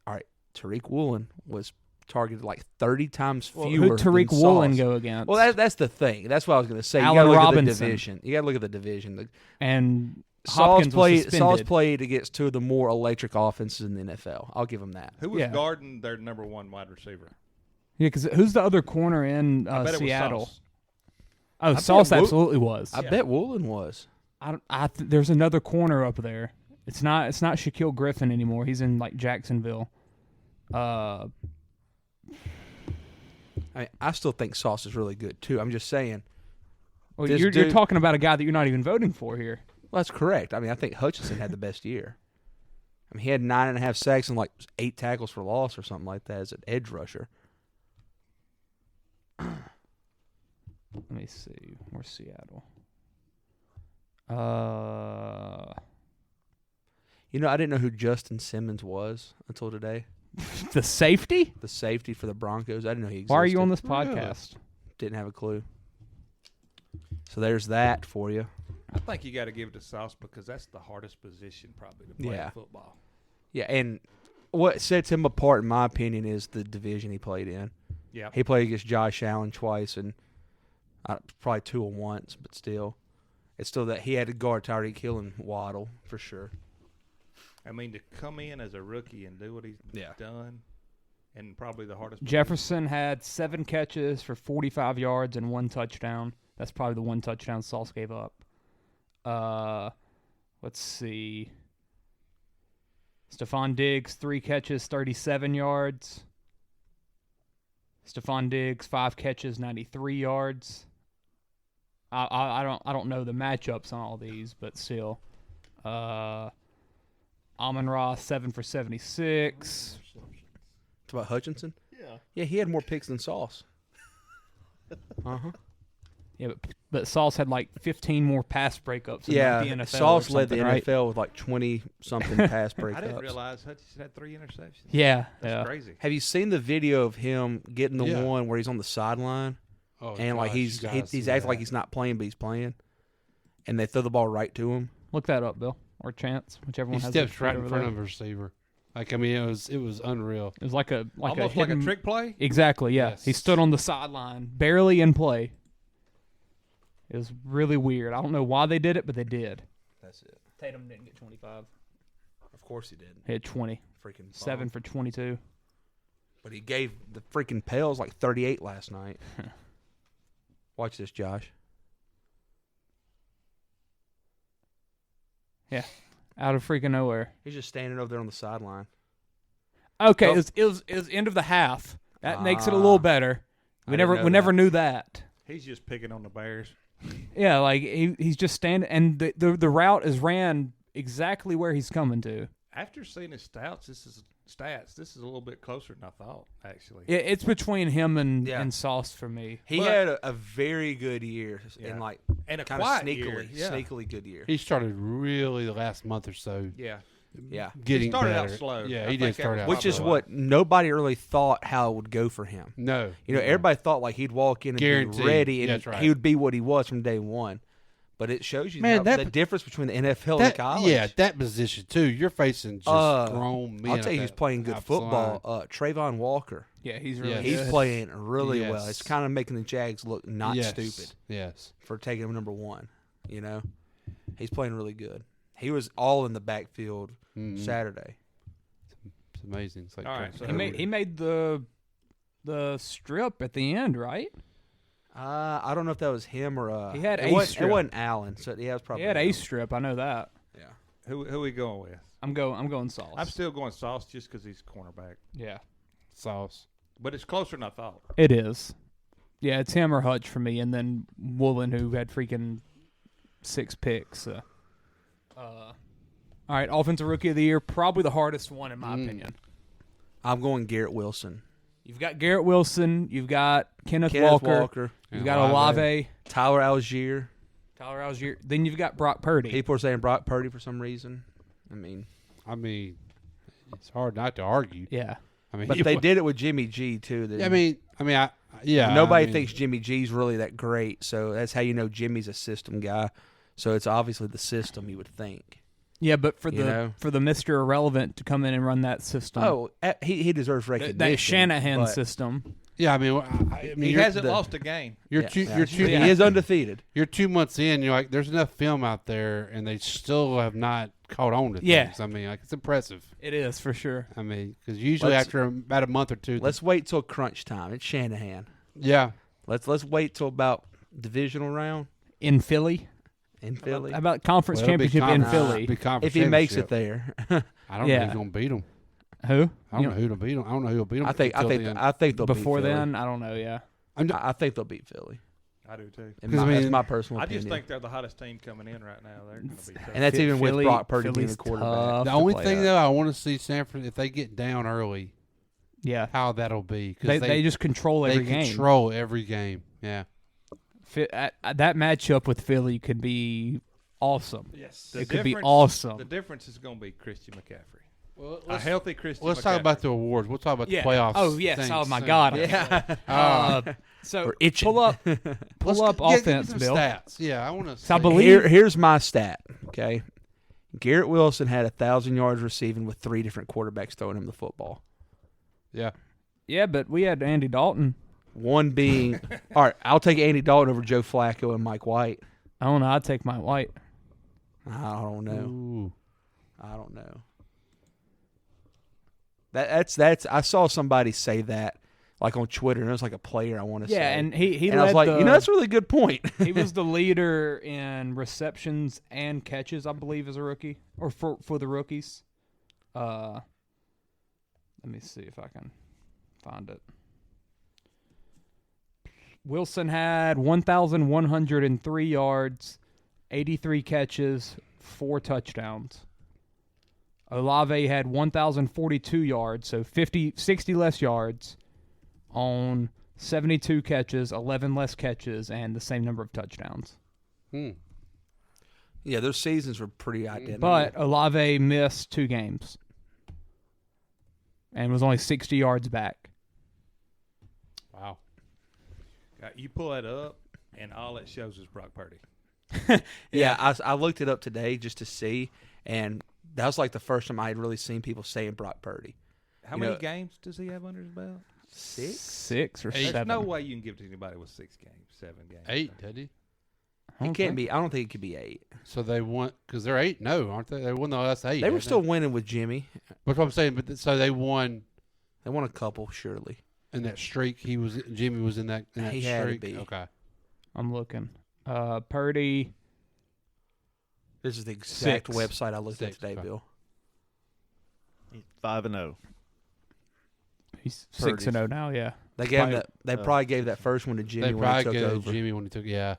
All right, Tariq Woolen was targeted like 30 times fewer. Who'd Tariq than Woolen Sauce. go against? Well, that's the thing. That's what I was going to say. Allen You got to look Robinson. at the division. You got to look at the division. And Sauce Hopkins was suspended. Sauce played against 2 of the more electric offenses in the NFL. I'll give him that. Who was guarding their number 1 wide receiver? Yeah, because who's the other corner in I bet Seattle? It was Sauce. Oh, Sauce absolutely was. I bet Woolen was. There's another corner up there. It's not Shaquille Griffin anymore. He's in like Jacksonville. I still think Sauce is really good too. I'm just saying. Well, you're talking about a guy that you're not even voting for here. Well, that's correct. I mean, I think Hutchinson had the best year. I mean, he had 9.5 sacks and like 8 tackles for loss or something like that as an edge rusher. Let me see. Where's Seattle? You know, I didn't know who Justin Simmons was until today. The safety? The safety for the Broncos. I didn't know he existed. Why are you on this podcast? Didn't have a clue. So there's that for you. I think you got to give it to Sauce because that's the hardest position probably to play in football. Yeah, and what sets him apart, in my opinion, is the division he played in. Yeah, he played against Josh Allen twice and probably 2 once, but still, it's still that he had to guard Tyreek Hill and Waddle for sure. I mean, to come in as a rookie and do what he's done, and probably the hardest. Jefferson had 7 catches for 45 yards and 1 touchdown. That's probably the 1 touchdown Sauce gave up. Let's see. Stephon Diggs, 3 catches, 37 yards. Stephon Diggs, 5 catches, 93 yards. I don't know the matchups on all these, but still. Amon-Ra, 7 for 76. It's about Hutchinson? Yeah, Yeah, he had more picks than Sauce. Yeah, but Sauce had like 15 more pass breakups. In Yeah, like the NFL Sauce or led the something, right? NFL with like 20-something pass breakups. I didn't realize Hutchinson had 3 interceptions. Yeah, That's crazy. Have you seen the video of him getting the one where he's on the sideline and like he's acting like he's not playing, but he's playing, and they throw the ball right to him? Look that up, Bill, or Chance, whichever one. He has steps it right in over front there. of the receiver. Like, I mean, it was unreal. It was like a Almost like a trick play? Exactly. Yeah, Yes. he stood on the sideline, barely in play. It was really weird. I don't know why they did it, but they did. That's it. Tatum didn't get 25. Of course he did. He had 20. Freaking 7 for 22. But he gave the freaking Pels like 38 last night. Watch this, Josh. Yeah, out of freaking nowhere. He's just standing over there on the sideline. Okay, Oh. it was end of the half. That makes it a little better. We never knew that. He's just picking on the Bears. Yeah, like he's just standing, and the route is ran exactly where he's coming to. After seeing his stats, this is a little bit closer than I thought, actually. It's between him and Sauce for me. He had a very good year and and a kind of quiet sneakily good year. He started really the last month or so. Yeah. Getting He started better. out slow. Yeah, I he did think that start was out Which is slow. what nobody really thought how it would go for him. No. You know, everybody thought like he'd walk in and Guaranteed. be ready and That's right. he would be what he was from day one. But it shows you Man, the difference between the NFL and that, college. yeah, that position too. You're facing just grown men. I'll tell you at who's that playing good offensive football. line. Trayvon Walker. Yeah, he's really He's good. playing really well. Yes. It's kind of making the Jags look not Yes. stupid Yes. for taking him number one. You know, he's playing really good. He was all in the backfield Saturday. It's amazing. It's like All right, so He made the strip at the end, right? I don't know if that was him or He had it ace wasn't, strip. It wasn't Allen, so yeah, it was probably He had him. ace strip. I know that. Yeah. Who are we going with? I'm going Sauce. I'm still going Sauce just because he's cornerback. Yeah, Sauce. But it's closer than I thought. it is. Yeah, it's him or Hutch for me, and then Woolen, who had freaking 6 picks. All right, offensive rookie of the year, probably the hardest one in my opinion. I'm going Garrett Wilson. You've got Garrett Wilson. You've got Kenneth Walker. You've got Olave. Tyler Algier. Tyler Algier. Then you've got Brock Purdy. People are saying Brock Purdy for some reason. I mean, it's hard not to argue. Yeah. I mean, but they did it with Jimmy G too. Nobody thinks Jimmy G's really that great, so that's how you know Jimmy's a system guy. So it's obviously the system you would think. Yeah, but for You the Mr. Irrelevant to come in and run that system. Oh, he deserves recognition. That Shanahan but system. Yeah, I mean, He hasn't lost a game. He is undefeated. You're 2 months in. You're like, there's enough film out there, and they still have not caught on to things. I mean, like, it's impressive. It is for sure. I mean, because usually after about a month or two, Let's wait till crunch time. It's Shanahan. Yeah. Let's wait till about divisional round in Philly. In Philly, How about conference championship in Philly? If he makes it there, I don't know who's gonna beat him. Who? I don't know who to beat him. I don't know who will beat him. I think they'll before beat Philly. then. I don't know. Yeah, I think they'll beat Philly. I do too. That's my personal I opinion. just think they're the hottest team coming in right now. They're going to be tough. And that's even with Brock Purdy being the Philly's quarterback. tough The to only play thing up. though, I want to see Sanford if they get down early. Yeah, how that'll be they just control every game. They control every game. Yeah. That matchup with Philly could be awesome. Yes, it could be awesome. The difference is going to be Christian McCaffrey. Well, a healthy Christian. Let's talk about the awards. We'll talk about the Yeah. playoffs. Oh yes! things Oh my soon. God! Yeah. So We're itching. pull up offense, some Bill. stats. Yeah, I want to. So I believe Here's my stat. Okay, Garrett Wilson had 1,000 yards receiving with 3 different quarterbacks throwing him the football. Yeah. Yeah, but we had Andy Dalton. One being, all right, I'll take Andy Dalton over Joe Flacco and Mike White. I don't know. I'd take Mike White. I don't know. Ooh. I don't know. That's. I saw somebody say that, like on Twitter, and it was like a player. I want to say. Yeah, and he and I was led like, that's a really good point. He was the leader in receptions and catches, I believe, as a rookie, or for the rookies. Let me see if I can find it. Wilson had 1,103 yards, 83 catches, 4 touchdowns. Olave had 1,042 yards, so 60 less yards, on 72 catches, 11 less catches, and the same number of touchdowns. Yeah, those seasons were pretty identical. But Olave missed 2 games and was only 60 yards back. Wow. You pull that up, and all it shows is Brock Purdy. I looked it up today just to see, and that was like the first time I had really seen people saying Brock Purdy. How many games does he have under his belt? 6? 6 or 8. 7. There's no way you can give it to anybody with 6 games, 7 games. 8, did he? It can't be. I don't think it could be 8. So they won because they're 8-0, aren't they? They won the last 8. They were still winning with Jimmy. That's what I'm saying. But so they won. They won a couple, surely. In that streak, Jimmy was in that. He streak. had to be. Okay. I'm looking. Purdy. This is the exact 6. website I looked at 6, today, okay. Bill. He's 5-0. He's 6-0 now. Yeah. They gave that. They probably gave that first one to Jimmy They when he probably took gave over. Jimmy when he took. Yeah.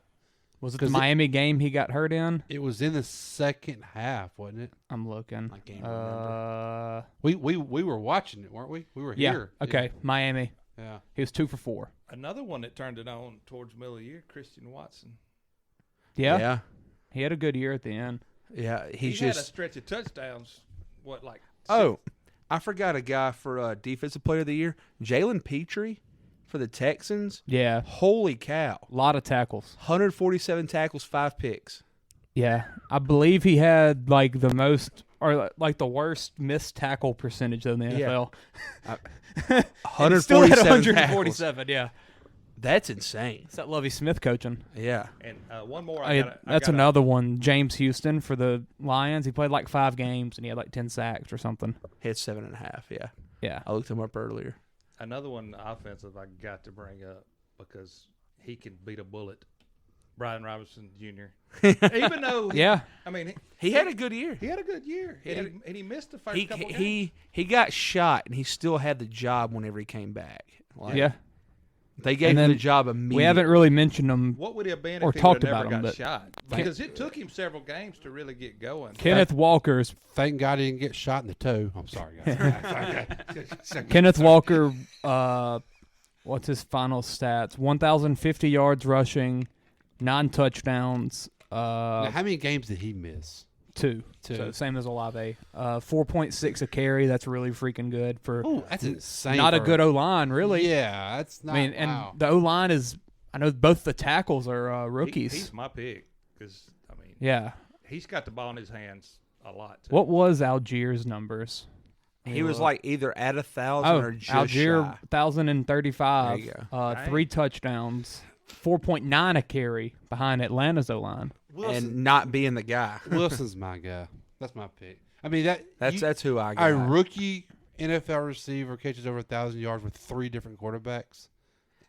Was it the Miami game he got hurt in? It was in the second half, wasn't it? I'm looking. I can't remember. We were watching it, weren't we? We were here. Okay. Miami. Yeah. He was 2 for 4. Another one that turned it on towards the middle of the year, Christian Watson. Yeah. Yeah. He had a good year at the end. Yeah. He had a stretch of touchdowns. What, like? 6? Oh, I forgot a guy for Defensive Player of the Year, Jalen Petrie for the Texans. Yeah. Holy cow. A lot of tackles. 147 tackles, 5 picks. Yeah. I believe he had like the most or like the worst missed tackle percentage in the NFL. 147 still had tackles. 147, yeah. That's insane. It's that Lovie Smith coaching. Yeah. And one more. That's another one. James Houston for the Lions. He played like 5 games and he had like 10 sacks or something. He had 7.5, yeah. Yeah. I looked him up earlier. Another one offensive I got to bring up because he can beat a bullet. Brian Robinson Jr. Even though, he had a good year. He had a good year, and he missed the first couple games. He got shot, and he still had the job whenever he came back. They gave him the job immediately. We haven't really mentioned him. What would he have been or if he talked would have about never him? got But shot? Because it took him several games to really get going. Kenneth Walker's. Thank God he didn't get shot in the toe. I'm sorry, guys. Kenneth Walker. What's his final stats? 1,050 yards rushing, 9 touchdowns. Now, how many games did he miss? 2. So same as Olave. 4.6 a carry. That's really freaking good for. Oh, that's insane. Not a good O line, really. Yeah, that's not. I mean, wow. and the O line is. I know both the tackles are rookies. He's my pick because yeah, he's got the ball in his hands a lot. Too. What was Algiers' numbers? He was like either at 1,000 or just Algier shy. 1,035. There you go. 3 touchdowns, 4.9 a carry behind Atlanta's O line, and not being the guy. Wilson's my guy. That's my pick. I mean that's who I got. A rookie NFL receiver catches over 1,000 yards with 3 different quarterbacks.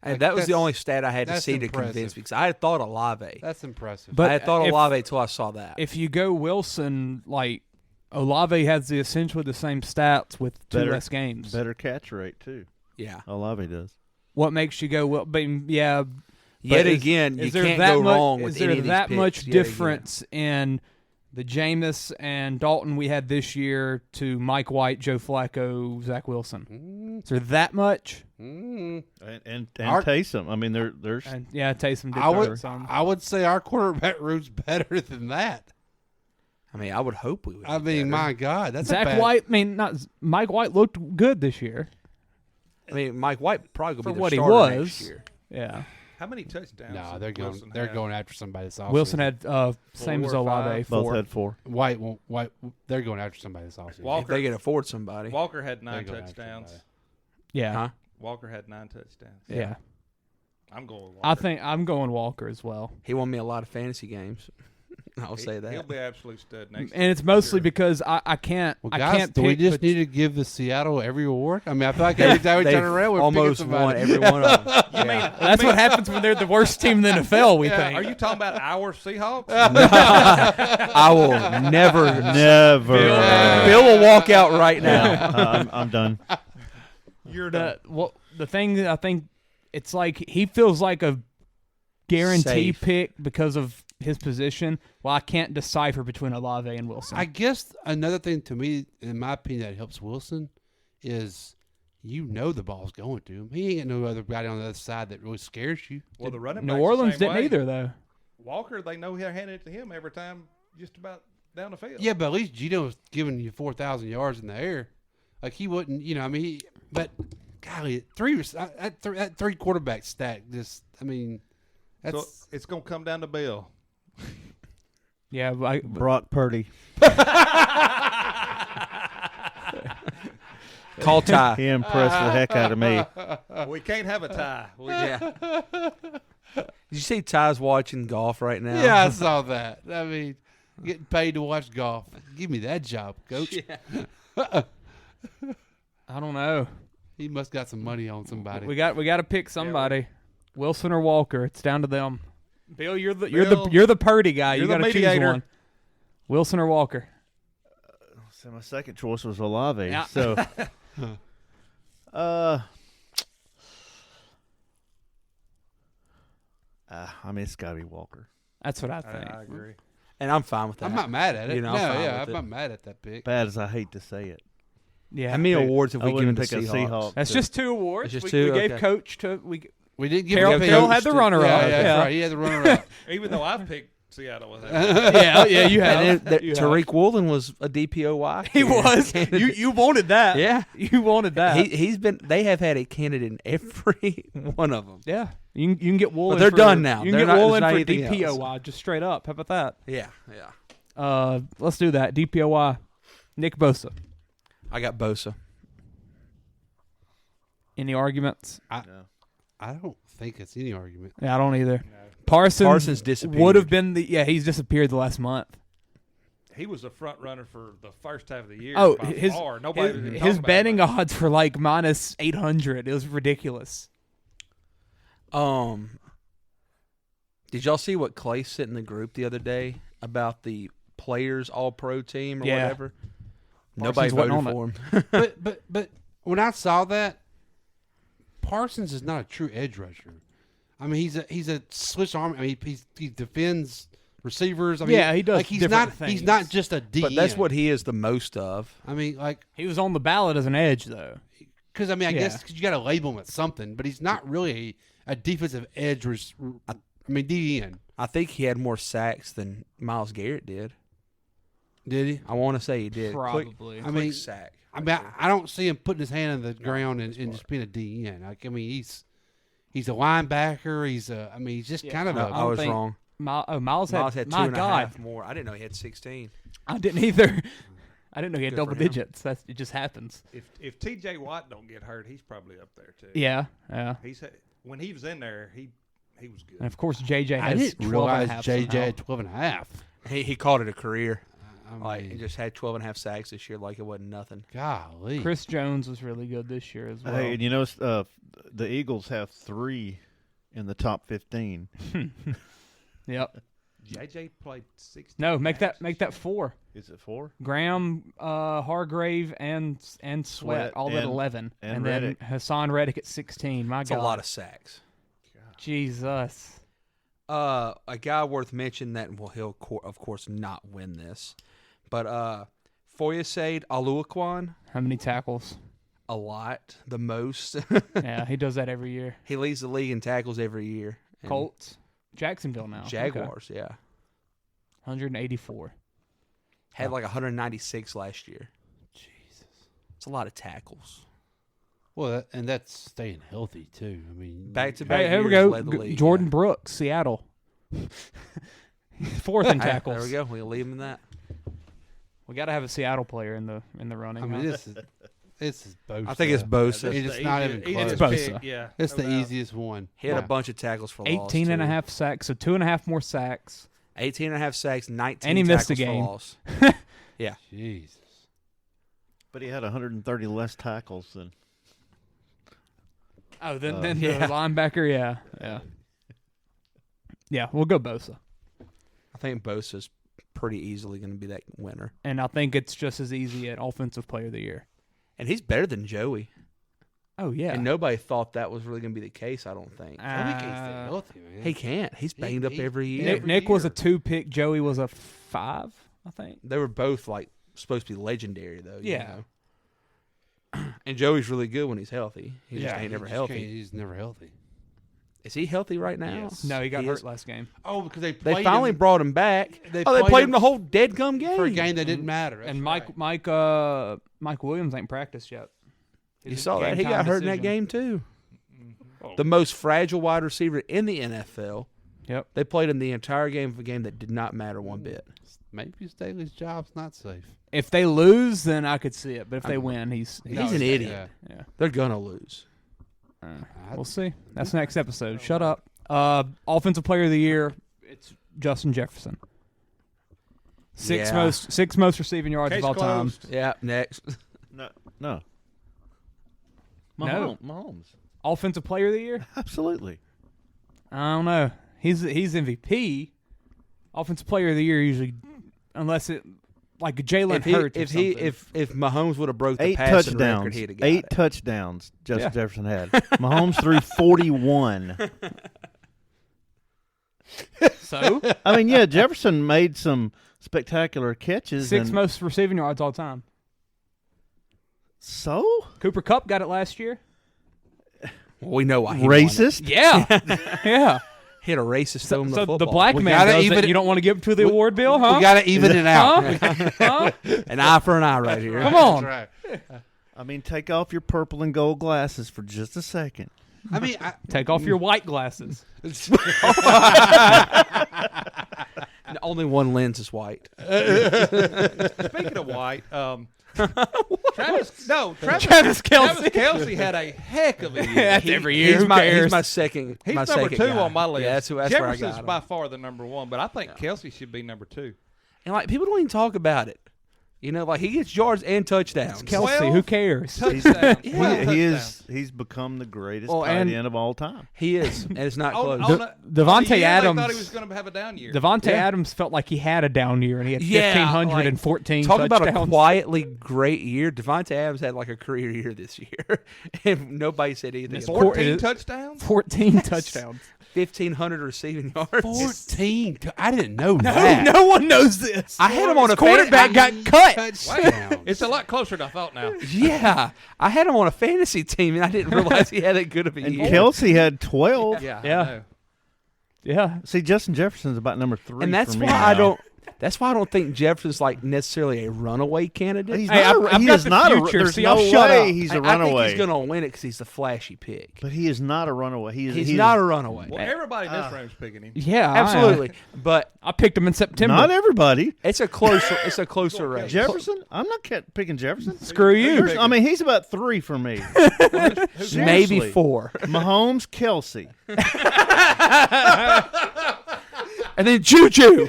And that was the only stat I had to see impressive. to convince me because I had thought Olave. That's impressive. But I had thought Olave until I saw that. If you go Wilson, like Olave has essentially the same stats with 2 less games. Better catch rate too. Yeah, Olave does. What makes you go well? But yeah. Yet again, you can't go wrong with any of these Is there that picks, much yet difference in the Jameis and Dalton we had this year to Mike White, Joe Flacco, Zach Wilson? Is there that much? And Taysom. I mean, there's Taysom did I would say our quarterback room's better than that. I mean, I would hope we would. I mean, my God, that's Zach White. I mean, Mike White looked good this year. I mean, Mike White probably for going to be what the he starter was. next year. Yeah. How many touchdowns? No, they're going after somebody this offseason. Wilson had same as Olave. 4. Both had 4. White, they're going after somebody this offseason. If they can afford somebody. Walker had 9 touchdowns. Yeah. Huh? Walker had 9 touchdowns. Yeah. I'm going Walker. I think I'm going Walker as well. He won me a lot of fantasy games. I'll say that. He'll be absolute stud next And it's mostly because I can't. Well, I guys, can't do we pick just need to give the Seattle every award? I mean, I feel like every time we turn around, we're almost picking won somebody. every one of them. That's what happens when they're the worst team in the NFL. We think. Are you talking about our Seahawks? I will never. Bill will walk out right now. Yeah, I'm done. You're done. The thing I think it's like he feels like a guarantee Safe. pick because of his position. Well, I can't decipher between Olave and Wilson. I guess another thing to me, in my opinion, that helps Wilson is you know the ball's going to him. He ain't got no other guy on the other side that really scares you. Well, the running New backs Orleans the same didn't way. either, though. Walker, they know how to hand it to him every time, just about down the field. Yeah, but at least Gino was giving you 4,000 yards in the air. Like he wouldn't, but golly, that three quarterback stack. That's so it's gonna come down to Bill. Yeah, Brock Purdy. Call tie. He impressed the heck out of me. We can't have a tie. Did you see Ty's watching golf right now? Yeah, I saw that. I mean, getting paid to watch golf. Give me that job, coach. I don't know. He must got some money on somebody. We got to pick somebody. Wilson or Walker. It's down to them. Bill, you're the Purdy guy. You got to choose one. Wilson or Walker. So my second choice was Olave. Yeah. So, it's got to be Walker. That's what I think. I agree. And I'm fine with that. I'm not mad at it. I'm fine with I'm it. not mad at that pick. Bad as I hate to say it. Yeah. How many awards have we given to pick a Seahawks? Seahawk. That's just 2 awards. It's just we 2? gave Okay. coach to We didn't give Carroll had the runner-up. Yeah, Yeah. that's right. He had the runner-up. Even though I picked Seattle with yeah, you had And then Tariq Woolen was a DPOY. He was. You wanted that. Yeah. You wanted that. He's been. They have had a candidate in every one of them. Yeah. You can get Woolen. But they're done now. You can They're get not- Woolen there's for not anything DPOY, just straight up. How about that? Yeah. Let's do that. DPOY. Nick Bosa. I got Bosa. Any arguments? I don't think it's any argument. Yeah, I don't either. Parsons disappeared. would have been he's disappeared the last month. He was the front runner for the first half of the year. Oh, by his far. Nobody was even his talking about betting him. odds were like minus 800. It was ridiculous. Did y'all see what Clay sent in the group the other day about the players all-pro team or Yeah. whatever? Parsons Nobody wasn't voted on for him. but when I saw that, Parsons is not a true edge rusher. I mean, he's a Swiss Army. I mean, he defends receivers. I mean, Yeah, he does Like he's different not things. he's not just a D. But that's what he is the most of. I mean, like He was on the ballot as an edge, though. because I mean, I Yeah. guess 'cause you got to label him at something, but he's not really a defensive edge. I mean, DN. I think he had more sacks than Myles Garrett did. Did he? I want to say he did. Probably. I mean, sack. I mean, I don't see him putting his hand on the ground and just being a DN. Like, I mean, he's a linebacker. He's just kind of No, a. I was think- wrong. Miles Miles had my 2.5 God. more. I didn't know he had 16. I didn't either. I didn't know he had Good double for him. digits. It just happens. If T.J. Watt don't get hurt, he's probably up there too. Yeah. When he was in there, he was good. And of course, JJ I has didn't 12 realize and a half JJ somehow. had 12 and a half. He called it a career. I He mean, just had 12.5 sacks this year like it wasn't nothing. golly. Chris Jones was really good this year as well. Hey, and you know, the Eagles have 3 in the top 15. Yep. JJ played 16. No, make that 4. Is it 4? Graham, Hargrave, and Sweat all at and- 11, and then Reddick. Hassan Reddick at 16. My It's God, a lot of sacks. Jesus. A guy worth mentioning that he'll of course not win this, but Foyesade Aluaquan. How many tackles? A lot, the most. Yeah, he does that every year. He leads the league in tackles every year. And Colts, Jacksonville now. Jaguars, Okay. yeah, 184. had like 196 last year. Jesus, it's a lot of tackles. Well, and that's staying healthy too. I mean, Back to back. Hey, here we years go. led the league, Jordan yeah. Brooks, Seattle. 4th in Hey, tackles. there we go. We'll leave him in that. We got to have a Seattle player in the running. I mean, huh? this is Bosa. I think it's Bosa. It's not even close. It's Bosa. Yeah, It's no the doubt. easiest one. He had a bunch of tackles for loss. 18 and a too. half sacks, so 2.5 more sacks. 18 and a half sacks, 19 And he missed a tackles game. for loss. Yeah. Jesus. But he had 130 less tackles than. Oh, then yeah. the linebacker, yeah. Yeah, we'll go Bosa. I think Bosa's pretty easily going to be that winner. And I think it's just as easy at Offensive Player of the Year. And he's better than Joey. Oh, yeah. And nobody thought that was really going to be the case, I don't think. Joey can't stay healthy, man. He can't. He's banged up every year. Nick was a 2-pick. Joey was a 5, I think. They were both like supposed to be legendary, though. you Yeah. know? And Joey's really good when he's healthy. He just ain't he never just healthy. can't- He's never healthy. Is he healthy right now? Yes. No, he got hurt is? last game. Oh, because they They finally him brought him back. They they played played him him the whole dead gum game. for a game that didn't matter. That's And right. Mike Williams ain't practiced yet. You saw that? Game He got time hurt in that decision. game too. The most fragile wide receiver in the NFL. Yep. They played him the entire game of a game that did not matter one bit. Maybe Staley's job's not safe. If they lose, then I could see it. But if they win, he's an idiot. Yeah. They're gonna lose. We'll see. That's next episode. Shut up. Offensive Player of the Year. It's Justin Jefferson. Six most receiving yards Case of all closed. time. Yeah. Next. No. No. Mahomes. Offensive Player of the Year. Absolutely. I don't know. He's MVP. Offensive Player of the Year usually, unless it like Jalen Hurts. If Mahomes would have broke the 8 passing touchdowns. record, he'd have got 8 it. touchdowns. Justin Yeah. Jefferson had. Mahomes threw 41. So I mean, yeah, Jefferson made some spectacular catches. sixth and most receiving yards all time. So Cooper Kupp got it last year. Well, we know why he won it. racist. Yeah, yeah. Hit a racist So, over so the the football. black We man gotta does even it. it- You don't want to give him to the award bill, huh? We got to even it out. Huh? An eye for an eye right here. Come on. That's right. I mean, take off your purple and gold glasses for just a second. I mean, Take off your white glasses. And only one lens is white. Speaking of white, Travis Kelce had a heck of a year. That's every year. He's Who my cares? second. He's my number second 2 guy. on my list. Yeah, that's where I got Jefferson's him. by far the number 1, but I think Kelce should be number 2. And like people don't even talk about it. You know, like he gets yards and touchdowns. Kelsey, who cares? Touchdowns. He's become the greatest Well, tight and- end of all time. He is, and it's not close. Devontae Adams. I thought he was going to have a down year. Devontae Adams felt like he had a down year, and he had Yeah, 1,514 Talk touchdowns. about a quietly great year. Devontae Adams had like a career year this year, and nobody said anything. It's about it. 14 touchdowns? 14 touchdowns. 1,500 receiving yards. 14. I didn't know that. No one knows this. I had him on a quarterback got cut. Touchdowns. It's a lot closer than I thought now. Yeah, I had him on a fantasy team, and I didn't realize he had that good of a And year. Kelsey had 12. Yeah. Yeah. I know. Yeah. See, Justin Jefferson's about number 3. And that's for me why now. I don't. That's why I don't think Jefferson's like necessarily a runaway candidate. He's Hey, not. I've He got is the not. future, There's so no y'all shut way up. he's a I think runaway. he's going to win it because he's the flashy pick. But he is not a runaway. He's not a runaway. Well, everybody in this room's picking him. Yeah. Absolutely, but I picked him in September. Not everybody. it's a closer. It's a closer race. Jefferson? I'm not picking Jefferson. Screw you. I mean, he's about 3 for me. Maybe Seriously. 4, Mahomes, Kelsey. and then Juju.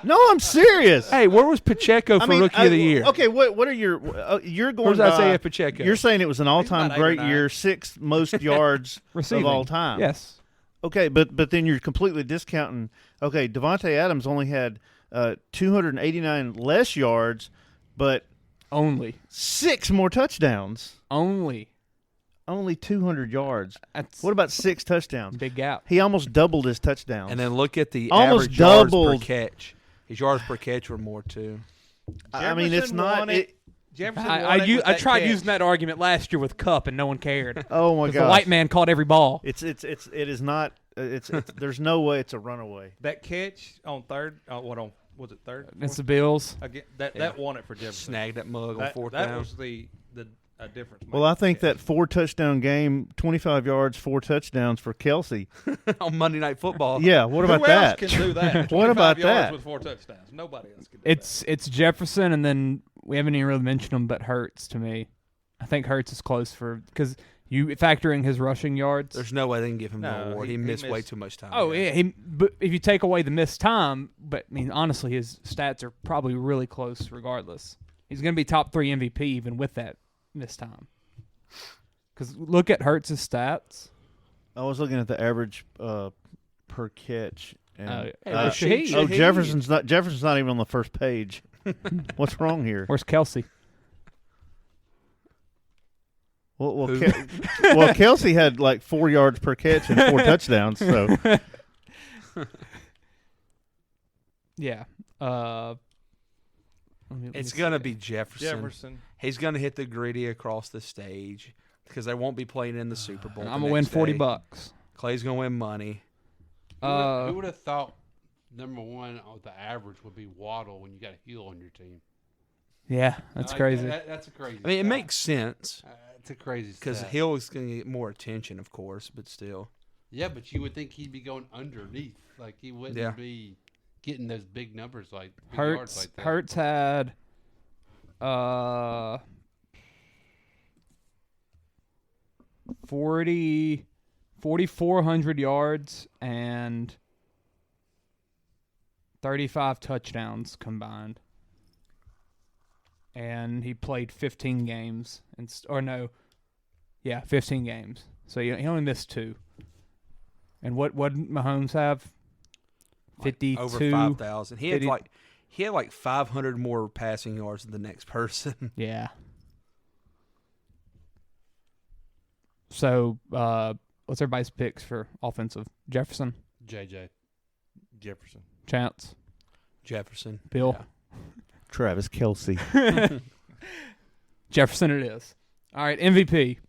No, I'm serious. Hey, where was Pacheco for Rookie of the Year? Okay, what are your? You're going. Where's Isaiah Pacheco? You're saying it was an all-time about 8 or great 9. year, 6th most yards Receiving. of all time. Yes. Okay, but then you're completely discounting. Okay, Devontae Adams only had 289 less yards, but Only. 6 more touchdowns. Only. Only 200 yards. That's What about 6 touchdowns? big gap. He almost doubled his touchdowns. And then look at the Almost average yards doubled. per catch. His yards per catch were more too. I mean, it's Jefferson not. won it. Jefferson won I it with that tried catch. using that argument last year with Cup, and no one cared. Oh my 'Cause god! the white man caught every ball. It is not. It's there's no way it's a runaway. That catch on third. Was it third? It's the Bills. Again, that won it for Jefferson. Snagged that mug on That, 4th that down. was the difference. Well, I think that 4 touchdown game, 25 yards, 4 touchdowns for Kelsey. on Monday Night Football. Yeah, what about Who that? else can do that? What 25 about yards that? with 4 touchdowns. Nobody else can do It's Jefferson, and then we haven't even really mentioned him, but Hurts to me. I think Hurts is close because you factor in his rushing yards. There's no way they can give him No, the award. he He missed way missed- too much time. Oh yeah, but if you take away the missed time, but I mean honestly, his stats are probably really close regardless. He's going to be top 3 MVP even with that missed time. Because look at Hurts' stats. I was looking at the average per catch. And, Shaheed. Jefferson's not even on the first page. What's wrong here? Where's Kelsey? Well, Kelsey had like 4 yards per catch and 4 touchdowns. So Yeah. It's going to be Jefferson. He's going to hit the gritty across the stage because they won't be playing in the Super Bowl. I'm going to win $40. Clay's going to win money. Who would have thought number one on the average would be Waddle when you got a heel on your team? Yeah, that's crazy. That's a crazy. I mean, it makes sense. It's a crazy because Hill is going to get more attention, of course, but still. Yeah, but you would think he'd be going underneath, like he wouldn't be getting those big numbers like big yards like that. Hurts had 4,400 yards and 35 touchdowns combined. And he played 15 games. 15 games. So he only missed 2. And what did Mahomes have? 52. Over 5,000. He had like 500 more passing yards than the next person. Yeah. So, what's everybody's picks for offensive? Jefferson? JJ. Jefferson. Chance? Jefferson. Bill? Yeah. Travis Kelce. Jefferson it is. All right, MVP.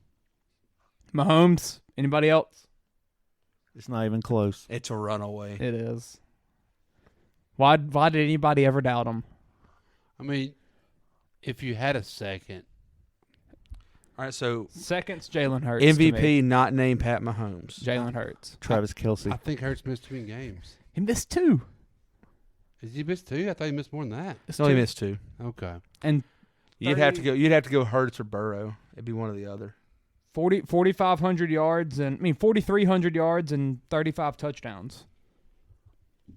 Mahomes. Anybody else? It's not even close. It's a runaway. It is. Why did anybody ever doubt him? I mean, if you had a second. All right, so second's Jalen Hurts. MVP not named Pat Mahomes. Jalen Hurts. Travis Kelce. I think Hurts missed 2 games. He missed 2. Did he miss 2? I thought he missed more than that. No, he missed 2. Okay. And you'd have to go Hurts or Burrow. It'd be one or the other. 4,500 yards 4,300 yards and 35 touchdowns.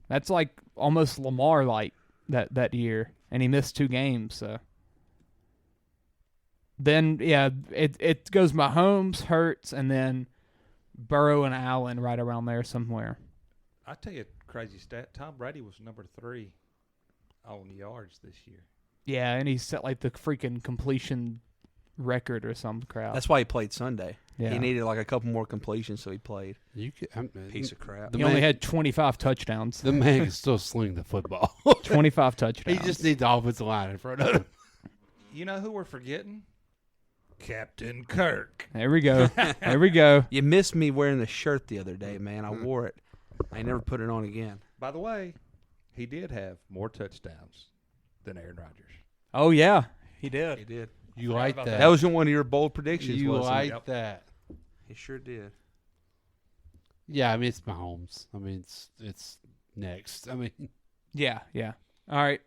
That's like almost Lamar like that year, and he missed 2 games. So then it goes Mahomes, Hurts, and then Burrow and Allen right around there somewhere. I tell you a crazy stat. Tom Brady was number 3 on yards this year. Yeah, and he set like the freaking completion record or some crap. That's why he played Sunday. Yeah. He needed like a couple more completions, so he played. Piece of crap. He only had 25 touchdowns. The man can still sling the football. 25 touchdowns. He just needs the offensive line in front of him. You know who we're forgetting? Captain Kirk. There we go. There we go. You missed me wearing the shirt the other day, man. I wore it. I never put it on again. By the way, he did have more touchdowns than Aaron Rodgers. Oh, yeah. He did. He did. You like that. That was one of your bold predictions, You wasn't like it? that. He sure did. Yeah, I mean, it's Mahomes. I mean, it's next. I mean. Yeah. All right.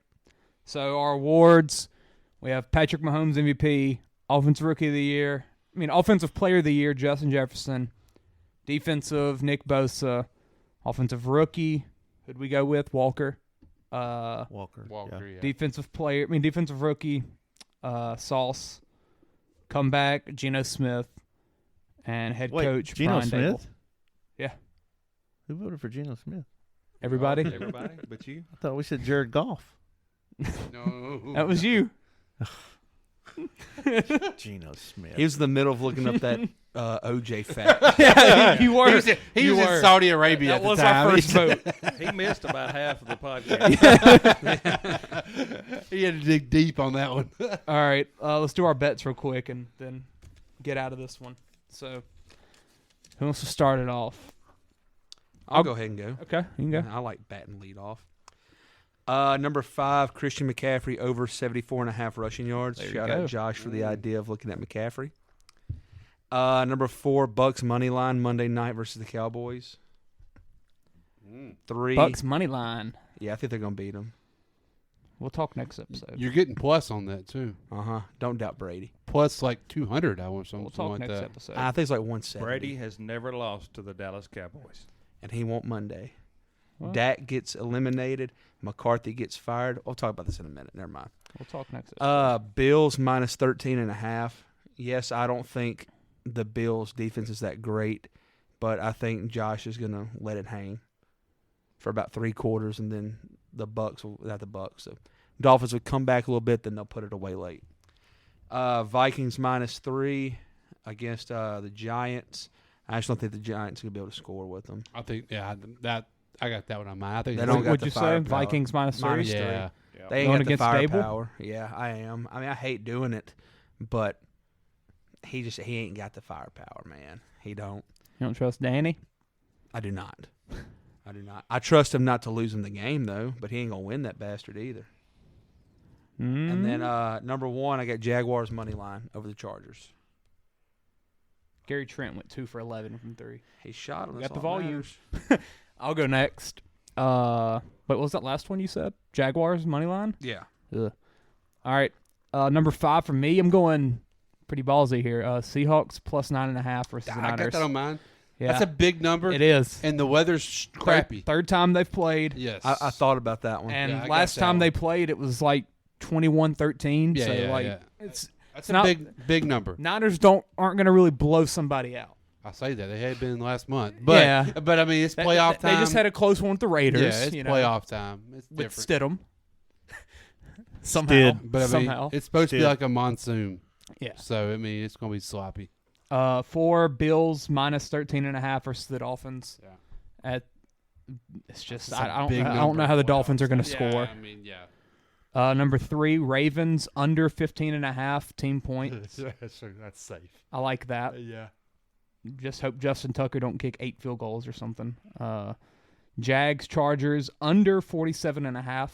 So our awards, we have Patrick Mahomes MVP, Offensive Rookie of the Year. Offensive Player of the Year, Justin Jefferson. Defensive, Nick Bosa. Offensive Rookie, who'd we go with? Walker. Walker. Yeah. Defensive Rookie, Sauce. Comeback, Geno Smith. And head coach, Geno Brian Smith? Dable. Yeah. Who voted for Geno Smith? Everybody? Everybody but you? I thought we said Jared Goff. No. That was you. Geno Smith. He was in the middle of looking up that OJ fact. Yeah, you were. He was in Saudi Arabia that at the was time. Our first vote. He missed about half of the podcast. He had to dig deep on that one. All right, let's do our bets real quick and then get out of this one. So, who wants to start it off? I'll go ahead and go. Okay, you can go. I like batting lead off. Number 5, Christian McCaffrey over 74.5 rushing yards. Shout out Josh for the idea of looking at McCaffrey. Number 4, Bucks money line Monday night versus the Cowboys. 3, Bucks money line. Yeah, I think they're gonna beat them. We'll talk next episode. You're getting plus on that too. Don't doubt Brady. Plus like 200. I want something We'll talk like next that. episode. I think it's like 170. Brady has never lost to the Dallas Cowboys. And he won't Monday. Well, Dak gets eliminated. McCarthy gets fired. We'll talk about this in a minute. Never mind. We'll talk next episode. Bills minus 13.5. Yes, I don't think the Bills' defense is that great, but I think Josh is going to let it hang for about 3 quarters, and then the Bucks will not the Bucks. So Dolphins will come back a little bit, then they'll put it away late. Vikings minus 3 against the Giants. I just don't think the Giants are going to be able to score with them. I think I got that one on mine. I think They don't got What'd the you say? firepower. Vikings minus 3? Yeah. They ain't Going got the against Dable? firepower. Yeah, I am. I mean, I hate doing it, but he ain't got the firepower, man. He don't. You don't trust Danny? I do not. I do not. I trust him not to lose him the game though, but he ain't gonna win that bastard either. And then number 1, I got Jaguars money line over the Chargers. Gary Trent went 2 for 11 from 3. He shot him. Got the volume. I'll go next. What was that last one you said? Jaguars money line? Yeah. Ugh. All right. Number 5 for me. I'm going pretty ballsy here. Seahawks plus 9.5 versus the Niners. I got that on mine. Yeah. That's a big number. It is. And the weather's crappy. Third time they've played. Yes. I thought about that one. And Yeah, I last got that time one. they played, it was like 21-13. Yeah, so yeah, like yeah. it's That's not, a big number. Niners aren't going to really blow somebody out. I say that they had been last month, but but I mean it's playoff time. They just had a close one with the Raiders. Yeah, it's playoff time. It's with different. Stidham. Somehow, But I mean, somehow it's supposed to be like a monsoon. Yeah. So I mean, it's going to be sloppy. 4 Bills minus 13.5 versus the Dolphins. Yeah. It's just That's a I big don't know how the Dolphins are going to score. I mean, yeah. Number 3 Ravens under 15.5 team points. That's safe. I like that. Yeah. Just hope Justin Tucker don't kick 8 field goals or something. Jags Chargers under 47.5.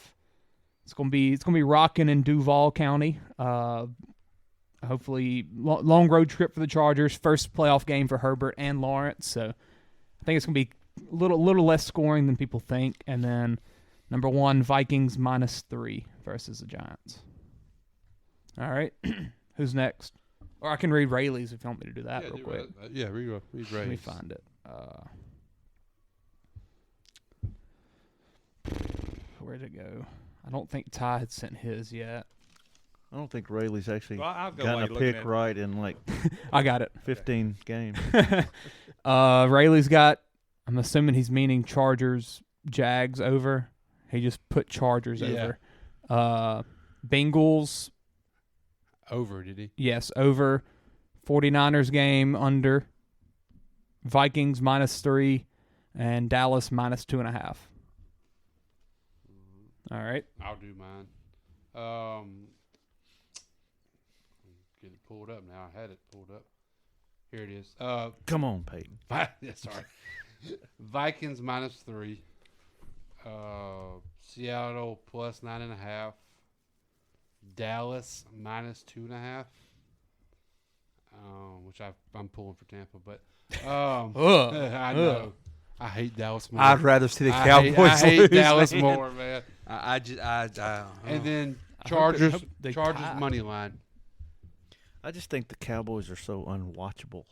It's gonna be rocking in Duval County. Hopefully, long road trip for the Chargers. First playoff game for Herbert and Lawrence. So I think it's gonna be a little less scoring than people think. And then number 1 Vikings minus 3 versus the Giants. All right, who's next? Or I can read Rayleigh's if you want me to do that real quick. Yeah, read Rayleigh's. Let me find it. Where'd it go? I don't think Ty had sent his yet. I don't think Rayleigh's actually I'll go gotten wait, a looking pick at it. right in like I got it. 15 games. Rayleigh's got, I'm assuming he's meaning Chargers, Jags over. He just put Chargers over. Bengals. Over, did he? Yes, over. 49ers game under. Vikings minus 3. And Dallas minus 2.5. All right. I'll do mine. Get it pulled up now. I had it pulled up. Here it is. Come on, Peyton. Yeah, sorry. Vikings minus 3. Seattle plus 9.5. Dallas minus 2.5. Which I'm pulling for Tampa, but I know. I hate Dallas more. I'd rather see the Cowboys I hate lose, Dallas man. more, man. And then I Chargers hope they Chargers tie. money line. I just think the Cowboys are so unwatchable.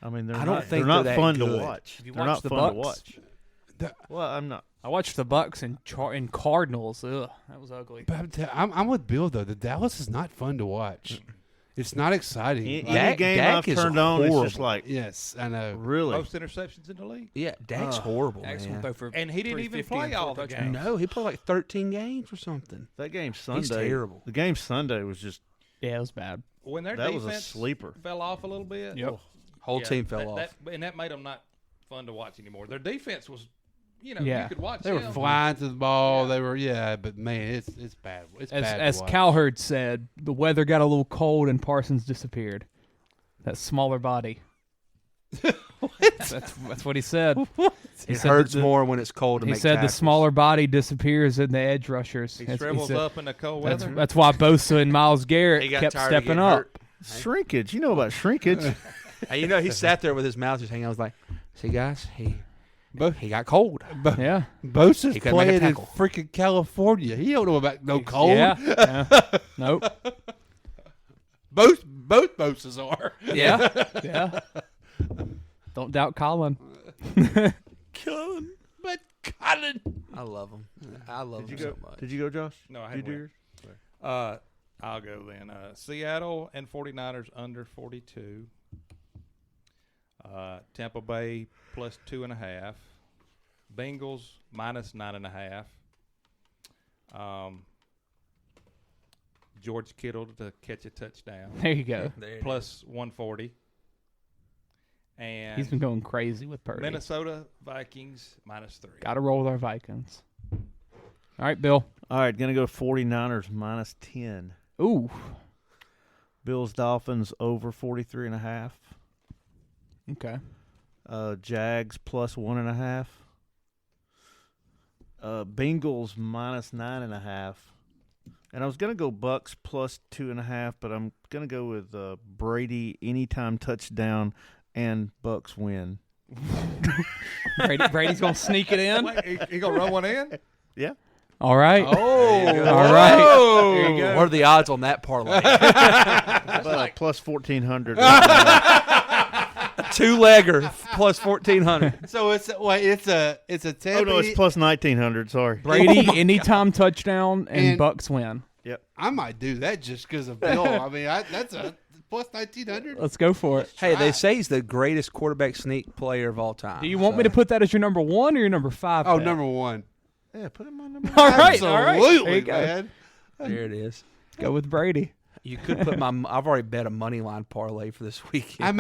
I mean, I don't think they're not they're fun that to good. watch. Have you They're watched not the fun to Bucks? watch. Well, I'm not. I watched the Bucks and Cardinals. Ugh, that was ugly. But I'm with Bill though. The Dallas is not fun to watch. It's not exciting. Any game I've turned on, it's just like, yes, I know. Really? Most interceptions in the league. Yeah, Dak's horrible, Dak's man. gonna throw for And he didn't even 350 play and all 4 the touchdowns. games. No, he played like 13 games or something. that game Sunday. He's terrible. The game Sunday was just, Yeah, it was bad. When their that was defense a sleeper. fell off a little bit. Yep. Whole yeah, team fell off. and that made them not fun to watch anymore. Their defense was, you Yeah. could watch They were them. flying to the ball. They were but man, it's bad. It's bad. As to watch. Cowherd said, the weather got a little cold and Parsons disappeared. That smaller body. That's what he said. It hurts more when it's cold to He make said the tackles. smaller body disappears in the edge rushers. He That's what shrivels said. up in the cold weather. That's why Bosa and Myles Garrett He got kept tired of stepping getting up. hurt. Shrinkage. You know about shrinkage. And you know, he sat there with his mouth just hanging out. I was like, see, guys, he got cold. Yeah. Bosa's He couldn't make a playing in tackle. freaking California. He don't know about no cold. Yeah. Nope. Both Bosas are. Yeah. Yeah. Don't doubt Colin. Colin, but Colin. I love him. I love him so much. Did you go, Josh? No, I Did had you do one. yours? I'll go then. Seattle and 49ers under 42. Tampa Bay plus 2.5. Bengals minus 9.5. George Kittle to catch a touchdown. There you go. There it plus 140. And He's been going crazy with Purdy. Minnesota Vikings -3. Got to roll with our Vikings. All right, Bill. All right, going to go 49ers -10. Ooh. Bills Dolphins over 43.5. Okay. Jags +1.5. Bengals -9.5. And I was going to go Bucks +2.5, but I'm going to go with Brady anytime touchdown and Bucks win. Brady's going to sneak it in? He going to run one in? Yeah. All right. Oh, all right. There you go. What are the odds on that parlay? About +1,400. A two-legger plus 1,400. So it's a Tampa. Oh no, it's +1,900. Sorry. Brady anytime touchdown and Bucks win. Yep. I might do that just because of Bill. I mean, that's a +1,900. Let's go for it. Hey, they say he's the greatest quarterback sneak player of all time. Do you want me to put that as your number 1 or your number 5? Oh, bet? number 1. Yeah, put him on number 1. All right, Absolutely, there you go. man. There it is. Go with Brady. You could put I've already bet a money line parlay for this weekend. I'm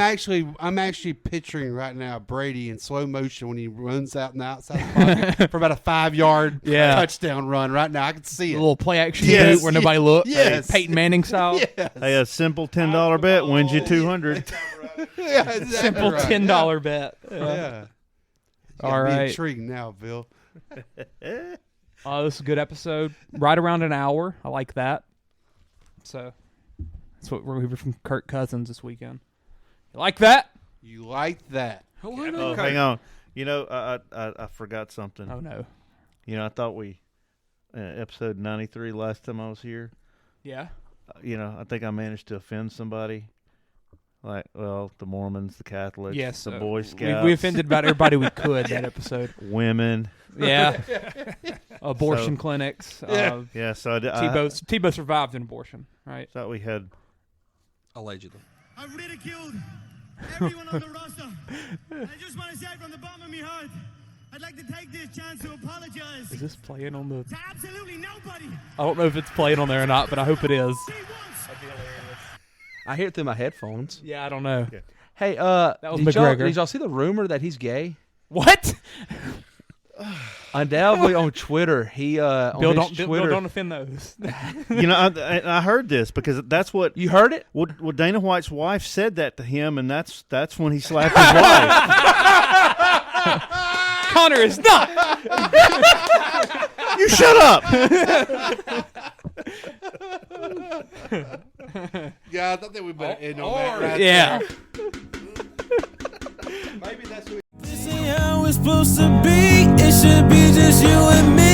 actually picturing right now Brady in slow motion when he runs out in the outside of the pocket for about a 5-yard touchdown run. Right now, I can see it. A little play action boot where nobody looks. Yes. Peyton Manning style. Yes. Hey, a simple $10 bet wins you 200. Yeah, exactly Simple right. $10 bet. Yeah. All right. Intrigued now, Bill. This is a good episode. Right around an hour. I like that. So that's what we were from Kirk Cousins this weekend. You like that? You like that? Oh, hang on. You know, I forgot something. Oh no. You know, I thought we episode 93 last time I was here. Yeah. You know, I think I managed to offend somebody. Like, well, the Mormons, the Catholics, Yes, the Boy Scouts. We offended about everybody we could that episode. Women. Yeah. Abortion clinics. Yeah, so I did. Tebow survived an abortion, right? Thought we had. Allegedly. I've ridiculed everyone on the roster. I just want to say from the bottom of my heart, I'd like to take this chance to apologize. Is this playing on the... To absolutely nobody. I don't know if it's playing on there or not, but I hope it is. I hear it through my headphones. Yeah, I don't know. Okay. Hey, that was did McGregor. y'all see the rumor that he's gay? What? Undoubtedly on Twitter, he Bill, don't offend those. You know, I heard this because that's what you heard it. Well, Dana White's wife said that to him, and that's when he slapped his wife. Connor is not. You shut up. Yeah, I thought that we better end on that. Right Yeah. Maybe that's what. This ain't how it's supposed to be. It should be just you and me.